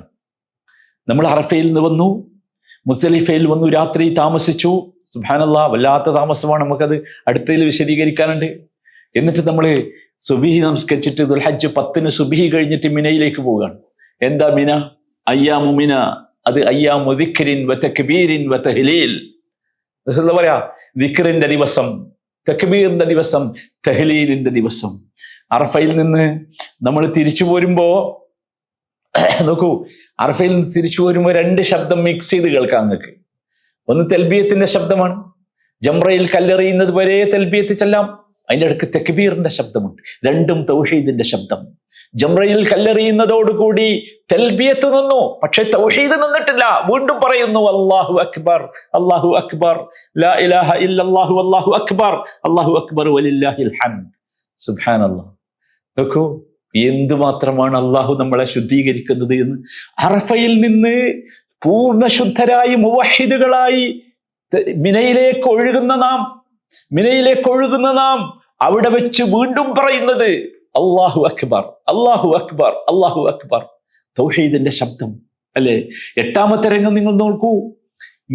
നമ്മൾ അറഫയിൽ നിന്ന് വന്നു, മുസ്ദലിഫയിൽ വന്നു, രാത്രി താമസിച്ചു. സുബ്ഹാനല്ലാഹ്, വല്ലാത്ത താമസമാണ്, നമുക്കത് അടുത്തതിൽ വിശദീകരിക്കാനുണ്ട്. എന്നിട്ട് നമ്മൾ സുബ്ഹി നമസ്കരിച്ചിട്ട് ദുൽഹജ്ജ് 10 സുബ്ഹി കഴിഞ്ഞിട്ട് മിനയിലേക്ക് പോവുകയാണ്. എന്താ മിന? അയ്യാമു മിന, അത് അയ്യാമു ദിക്രിൻ വ തക്ബീരിൻ വ തഹ്ലീൽ. എന്താ പറയാ? ദിക്റിന്റെ ദിവസം, തക്ബീറിന്റെ ദിവസം, തഹ്ലീലിന്റെ ദിവസം. അറഫയിൽ നിന്ന് നമ്മൾ തിരിച്ചു പോരുമ്പോ നോക്കൂ, അറഫയിൽ നിന്ന് തിരിച്ചു പോരുമ്പോൾ 2 ശബ്ദം മിക്സ് ചെയ്ത് കേൾക്കാം നിങ്ങൾക്ക്. ഒന്ന് തൽബിയത്തിന്റെ ശബ്ദമാണ്, ജംറയിൽ കല്ലെറിയുന്നത് വരെ തൽബിയത്ത് ചെല്ലാം. അതിൻ്റെ അടുക്ക് തക്ബീറിന്റെ ശബ്ദമുണ്ട്. രണ്ടും തൗഹീദിന്റെ ശബ്ദം. ജംറയിൽ കല്ലെറിയുന്നതോടുകൂടി തൽബിയത്ത് നിന്നു, പക്ഷെ തൗഹീദ് നിന്നിട്ടില്ല. വീണ്ടും പറയുന്നു അല്ലാഹു അക്ബർ, അല്ലാഹു അക്ബർ, ലാ ഇലാഹ ഇല്ലല്ലാഹു അല്ലാഹു അക്ബർ, അല്ലാഹു അക്ബർ വലില്ലാഹിൽ ഹംദ്. സുബ്ഹാനല്ലാഹ്, നോക്കൂ എന്തുമാത്രമാണ് അള്ളാഹു നമ്മളെ ശുദ്ധീകരിക്കുന്നത് എന്ന്. അറഫയിൽ നിന്ന് പൂർണ്ണ ശുദ്ധരായി മുവഹിദുകളായി മിനയിലേക്ക് ഒഴുകുന്ന നാം അവിടെ വെച്ച് വീണ്ടും പറയുന്നത് അല്ലാഹു അക്ബർ, അല്ലാഹു അക്ബർ, അല്ലാഹു അക്ബർ. തൗഹീദിന്റെ ശബ്ദം, അല്ലെ? 8ാമത്തെ രംഗം നിങ്ങൾ നോക്കൂ.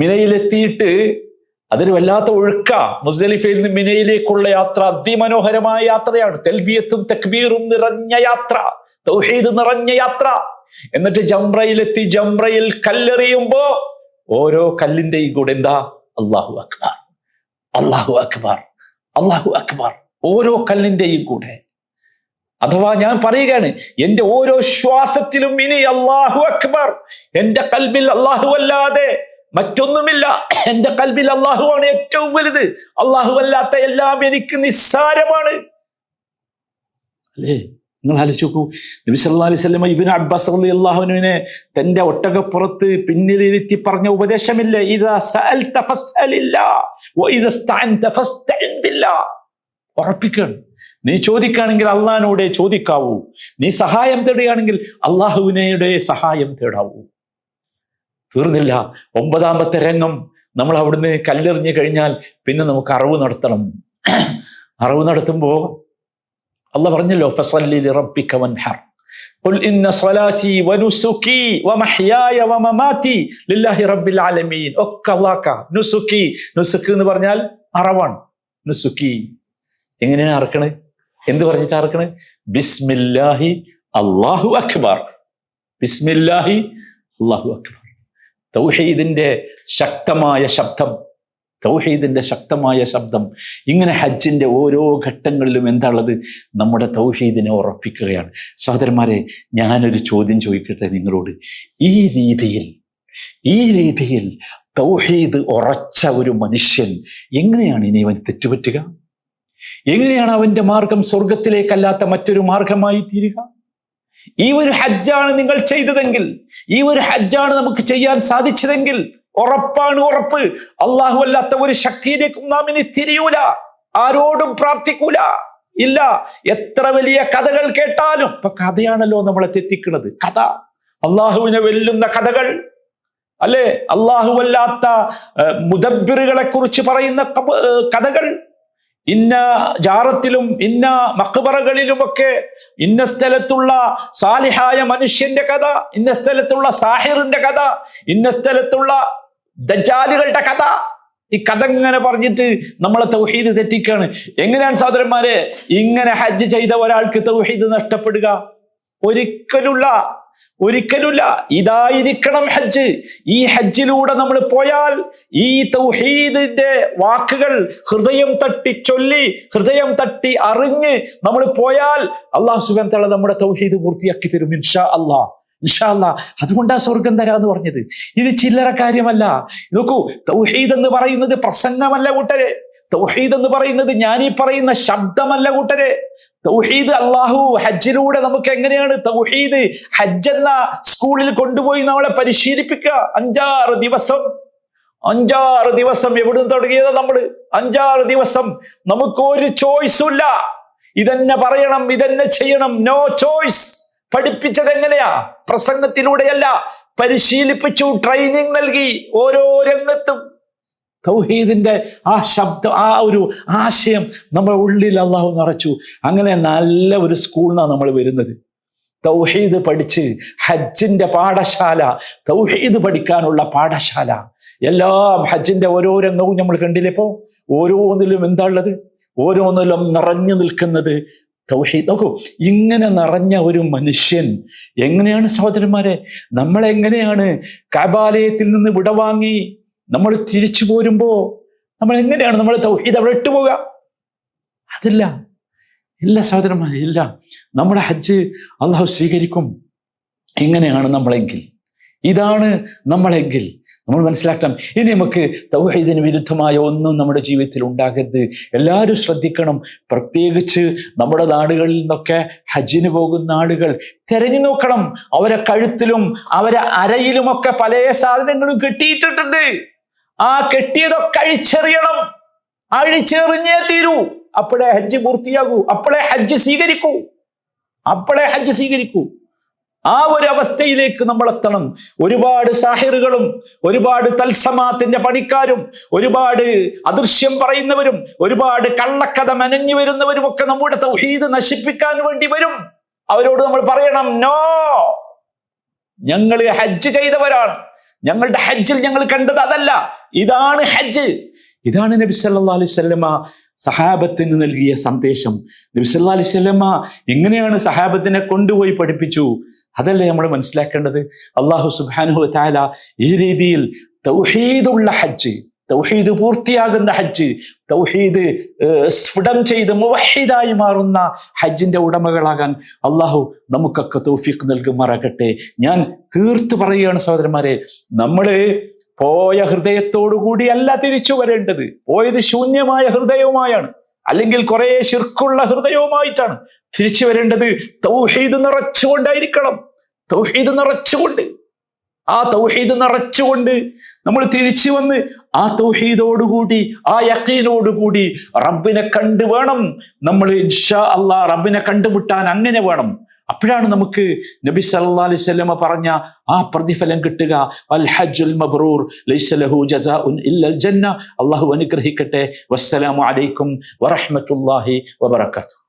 മിനയിലെത്തിയിട്ട് അതൊരു വല്ലാത്ത ഒഴുക്ക. മുസ്ദലിഫയിൽ നിന്ന് മിനയിലേക്കുള്ള യാത്ര അതിമനോഹരമായ യാത്രയാണ്. തൽബിയത്തും തക്ബീറും നിറഞ്ഞ യാത്ര, തൗഹീദ് നിറഞ്ഞ യാത്ര. എന്നിട്ട് ജംറയിലെത്തി, ജംറയിൽ കല്ലെറിയുമ്പോ ഓരോ കല്ലിന്റെയും കൂടെ എന്താ? അല്ലാഹു അക്ബർ, അല്ലാഹു അക്ബർ, അല്ലാഹു അക്ബർ. ഓരോ കല്ലിന്റെയും കൂടെ. അഥവാ ഞാൻ പറയുകയാണ്, എന്റെ ഓരോ ശ്വാസത്തിലും ഇനി അല്ലാഹു അക്ബർ. എന്റെ കൽബിൽ അല്ലാഹു അല്ലാതെ മറ്റൊന്നുമില്ല. എന്റെ കൽബിൽ അല്ലാഹുവാണ് ഏറ്റവും വലുത്. അല്ലാഹു അല്ലാത്ത എല്ലാം എനിക്ക് നിസ്സാരമാണ്. അല്ലേ? നിങ്ങൾ ആലോചിച്ച് നോക്കൂ. നബി സല്ലല്ലാഹു അലൈഹി വസല്ലം ഇബ്നു അബ്ബാസ് റളിയല്ലാഹു അൻഹുവിനെ തന്റെ ഒട്ടകപ്പുറത്ത് പിന്നിലിരുത്തി പറഞ്ഞ ഉപദേശമില്ലേ, ഇദാ സഅൽത ഫസ്അലില്ലാഹ് വഇദാ ഇസ്തഅൻത ഫസ്തഇൻ ബില്ലാഹ്. ഉറപ്പിക്കണം, നീ ചോദിക്കുകയാണെങ്കിൽ അള്ളാഹിനോടെ ചോദിക്കാവൂ, നീ സഹായം തേടുകയാണെങ്കിൽ അള്ളാഹുവിനോടെ സഹായം തേടാവൂ. തീർന്നില്ല. 9ാമത്തെ രംഗം, നമ്മൾ അവിടുന്ന് കല്ലെറിഞ്ഞു കഴിഞ്ഞാൽ പിന്നെ നമുക്ക് അറിവ് നടത്തണം. അറിവ് നടത്തുമ്പോ അള്ളാഹ് പറഞ്ഞല്ലോ, ഫസല്ലി ലിറബ്ബിക വൻഹർ ഖുൽ ഇന്ന സ്വലാത്തി വനുസുകി വമഹ്യായ വമമാതി ലില്ലാഹി റബ്ബിൽ ആലമീൻ. ഒക്കെ അല്ലാഹ്ക്ക. നുസുകി, നുസുക്ക് എന്ന് പറഞ്ഞാൽ അറവാണ്. നുസുകി എങ്ങനെയാണ് അറക്കണത്? എന്ത് പറഞ്ഞിട്ട് അറക്കണത്? ബിസ്മില്ലാഹി അല്ലാഹു അക്ബർ. ബിസ്മില്ലാഹി അല്ലാഹു അക്ബർ. തൗഹീദിന്റെ ശക്തമായ ശബ്ദം, തൗഹീദിന്റെ ശക്തമായ ശബ്ദം. ഇങ്ങനെ ഹജ്ജിന്റെ ഓരോ ഘട്ടങ്ങളിലും എന്താണുള്ളത്? നമ്മുടെ തൗഹീദിനെ ഉറപ്പിക്കുകയാണ്. സഹോദരന്മാരെ, ഞാനൊരു ചോദ്യം ചോദിക്കട്ടെ നിങ്ങളോട്. ഈ രീതിയിൽ തൗഹീദ് ഉറച്ച ഒരു മനുഷ്യൻ എങ്ങനെയാണ് ഇനി അവൻ തെറ്റുപറ്റുക? എങ്ങനെയാണ് അവന്റെ മാർഗം സ്വർഗത്തിലേക്കല്ലാത്ത മറ്റൊരു മാർഗമായി തീരുക? ഈ ഒരു ഹജ്ജാണ് നിങ്ങൾ ചെയ്തതെങ്കിൽ, ഈ ഒരു ഹജ്ജാണ് നമുക്ക് ചെയ്യാൻ സാധിച്ചതെങ്കിൽ ഉറപ്പ്, അള്ളാഹു അല്ലാത്ത ഒരു ശക്തിയിലേക്കും നാം ഇനി തിരിയൂല, ആരോടും പ്രാർത്ഥിക്കൂല. ഇല്ല, എത്ര വലിയ കഥകൾ കേട്ടാലും. ഇപ്പൊ കഥയാണല്ലോ നമ്മളെ തെറ്റിക്കുന്നത്. കഥ, അള്ളാഹുവിനെ വെല്ലുന്ന കഥകൾ, അല്ലെ? അള്ളാഹു അല്ലാത്ത മുദബ്ബിറുകളെ കുറിച്ച് പറയുന്ന കഥകൾ. ഇന്ന ജാറത്തിലും ഇന്ന മഖ്ബറകളിലുമൊക്കെ ഇന്ന സ്ഥലത്തുള്ള സാലിഹായ മനുഷ്യന്റെ കഥ, ഇന്ന സ്ഥലത്തുള്ള സാഹിറിന്റെ കഥ, ഇന്ന സ്ഥലത്തുള്ള ദജ്ജാലുകളുടെ കഥ. ഈ കഥ ഇങ്ങനെ പറഞ്ഞിട്ട് നമ്മളെ തൗഹീദ് തെറ്റിക്കാണ്. എങ്ങനെയാണ് സഹോദരന്മാരെ ഇങ്ങനെ ഹജ്ജ് ചെയ്ത ഒരാൾക്ക് തൗഹീദ് നഷ്ടപ്പെടുക? ഒരിക്കലുമില്ല. ഇതായിരിക്കണം ഹജ്ജ്. ഈ ഹജ്ജിലൂടെ നമ്മൾ പോയാൽ ഈ തൗഹീദിന്റെ വാക്കുകൾ ഹൃദയം തട്ടി ചൊല്ലി, ഹൃദയം തട്ടി അറിഞ്ഞ് നമ്മൾ പോയാൽ അല്ലാഹു സുബ്ഹാനഹു വ തആല നമ്മുടെ തൗഹീദ് പൂർത്തിയാക്കി തരും ഇൻഷാ അല്ലാഹ്. അതുകൊണ്ടാ സ്വർഗം തരാന്ന് പറഞ്ഞത്. ഇത് ചില്ലറ കാര്യമല്ല. നോക്കൂ, തൗഹീദ് എന്ന് പറയുന്നത് പ്രസംഗമല്ല കൂട്ടരെ. തൗഹീദ് എന്ന് പറയുന്നത് ഞാൻ ഈ പറയുന്ന ശബ്ദമല്ല കൂട്ടരെ. തൗഹീദ് അല്ലാഹു ഹജ്ജിലൂടെ നമുക്ക് എങ്ങനെയാണ് തൗഹീദ് ഹജ്ജ് എന്ന സ്കൂളിൽ കൊണ്ടുപോയി നമ്മളെ പരിശീലിപ്പിക്കുക. 5-6 ദിവസം എവിടുന്ന് തുടങ്ങിയതാ നമ്മള്? 5-6 ദിവസം നമുക്ക് ഒരു ചോയ്സും ഇല്ല. ഇതെന്നെ പറയണം, ഇതെന്നെ ചെയ്യണം, നോ ചോയ്സ്. പഠിപ്പിച്ചത് എങ്ങനെയാ? പ്രസംഗത്തിലൂടെയല്ല, പരിശീലിപ്പിച്ചു, ട്രെയിനിങ് നൽകി. ഓരോ രംഗത്തും തൗഹീദിന്റെ ആ ശബ്ദം, ആ ഒരു ആശയം നമ്മുടെ ഉള്ളിൽ അള്ളാഹു നിറച്ചു. അങ്ങനെ നല്ല ഒരു സ്കൂളിനാണ് നമ്മൾ വരുന്നത്. തൗഹീദ് പഠിച്ച് ഹജ്ജിന്റെ പാഠശാല, തൗഹീദ് പഠിക്കാനുള്ള പാഠശാല. എല്ലാം ഹജ്ജിന്റെ ഓരോ രംഗവും നമ്മൾ കണ്ടില്ലേ? ഇപ്പോ ഓരോന്നിലും എന്താ ഉള്ളത്? ഓരോന്നിലും നിറഞ്ഞു നിൽക്കുന്നത് തൗഹീദ്. നോക്കൂ, ഇങ്ങനെ നിറഞ്ഞ ഒരു മനുഷ്യൻ എങ്ങനെയാണ് സഹോദരന്മാരെ, നമ്മളെങ്ങനെയാണ് കഅബാലയത്തിൽ നിന്ന് വിടവാങ്ങി നമ്മൾ തിരിച്ചു പോരുമ്പോ നമ്മൾ എങ്ങനെയാണ് നമ്മൾ തൗഹീദ് അവിടെ ഇട്ടുപോവുക? അതില്ല, ഇല്ല സഹോദരന്മാരെ, ഇല്ല. നമ്മുടെ ഹജ്ജ് അള്ളാഹു സ്വീകരിക്കും. ഇങ്ങനെയാണ് നമ്മളെങ്കിൽ, ഇതാണ് നമ്മളെങ്കിൽ നമ്മൾ മനസ്സിലാക്കണം. ഇനി നമുക്ക് തൗഹീദിന് വിരുദ്ധമായ ഒന്നും നമ്മുടെ ജീവിതത്തിൽ ഉണ്ടാകരുത്. എല്ലാവരും ശ്രദ്ധിക്കണം. പ്രത്യേകിച്ച് നമ്മുടെ നാടുകളിൽ നിന്നൊക്കെ ഹജ്ജിന് പോകുന്ന ആളുകൾ തിരഞ്ഞു നോക്കണം. അവരെ കഴുത്തിലും അവരെ അരയിലുമൊക്കെ പല സാധനങ്ങളും കെട്ടിയിട്ടിട്ടുണ്ട്. ആ കെട്ടിയതൊക്കെ അഴിച്ചെറിയണം. അഴിച്ചെറിഞ്ഞേ തീരൂ. അപ്പോഴേ ഹജ്ജ് പൂർത്തിയാകൂ, അപ്പോഴേ ഹജ്ജ് സ്വീകരിക്കൂ. ആ ഒരു അവസ്ഥയിലേക്ക് നമ്മൾ എത്തണം. ഒരുപാട് സാഹിറുകളും ഒരുപാട് തൽസമാത്തിന്റെ പണിക്കാരും ഒരുപാട് അദൃശ്യം പറയുന്നവരും ഒരുപാട് കള്ളക്കഥ മെനഞ്ഞു വരുന്നവരും ഒക്കെ നമ്മുടെ തൗഹീദ് നശിപ്പിക്കാൻ വേണ്ടി വരും. അവരോട് നമ്മൾ പറയണം, നോ, ഞങ്ങൾ ഹജ്ജ് ചെയ്തവരാണ്, ഞങ്ങളുടെ ഹജ്ജിൽ ഞങ്ങൾ കണ്ടത് അതല്ല, ഇതാണ് ഹജ്ജ്. ഇതാണ് നബി സല്ലല്ലാഹു അലൈഹി വസല്ലമ സഹാബത്തിന് നൽകിയ സന്ദേശം. നബി സല്ലല്ലാഹു അലൈഹി വസല്ലമ എങ്ങനെയാണ് സഹാബത്തിനെ കൊണ്ടുപോയി പഠിപ്പിച്ചു? അതല്ലേ നമ്മൾ മനസ്സിലാക്കേണ്ടത്. അല്ലാഹു സുബ്ഹാനഹു വ തആല ഈ രീതിയിൽ തൗഹീദുള്ള ഹജ്ജ്, തൗഹീദ് പൂർത്തിയാകുന്ന ഹജ്ജ്, തൗഹീദ് സ്ഫുടം ചെയ്ത് മുവഹിദായി മാറുന്ന ഹജ്ജിന്റെ ഉടമകളാകാൻ അള്ളാഹു നമുക്കൊക്കെ തൗഫീഖ് നൽകുമാറാകട്ടെ. ഞാൻ തീർത്തു പറയുകയാണ് സഹോദരന്മാരെ, നമ്മള് പോയ ഹൃദയത്തോടുകൂടി അല്ല തിരിച്ചു വരേണ്ടത്. പോയത് ശൂന്യമായ ഹൃദയവുമായാണ്, അല്ലെങ്കിൽ കുറെ ശിർക്കുള്ള ഹൃദയവുമായിട്ടാണ് തിരിച്ചു വരേണ്ടത്. തൗഹീദ് നിറച്ചുകൊണ്ടായിരിക്കണം. തൗഹീദ് നിറച്ചുകൊണ്ട്, ആ തൗഹീദ് നിറച്ചുകൊണ്ട് നമ്മൾ തിരിച്ചു വന്ന് ആ തൗഹീദോടുകൂടി, ആ യഖീനോടുകൂടി റബ്ബിനെ കണ്ടു വേണം നമ്മൾ ഇൻഷാ അല്ലാഹ് റബ്ബിനെ കണ്ടുമുട്ടാൻ. അങ്ങനെ വേണം. അപ്പോഴാണ് നമുക്ക് നബി സല്ലല്ലാഹു അലൈഹി വസല്ലം പറഞ്ഞ ആ പ്രതിഫലം കിട്ടുക. അൽ ഹജ്ജുൽ മബ്റൂർ ലൈസ ലഹു ജസാഉൻ ഇല്ലൽ ജന്ന. അല്ലാഹു അനുഗ്രഹിക്കട്ടെ. വസ്സലാമു അലൈക്കും വറഹ്മത്തുള്ളാഹി വബറകാതുഹു.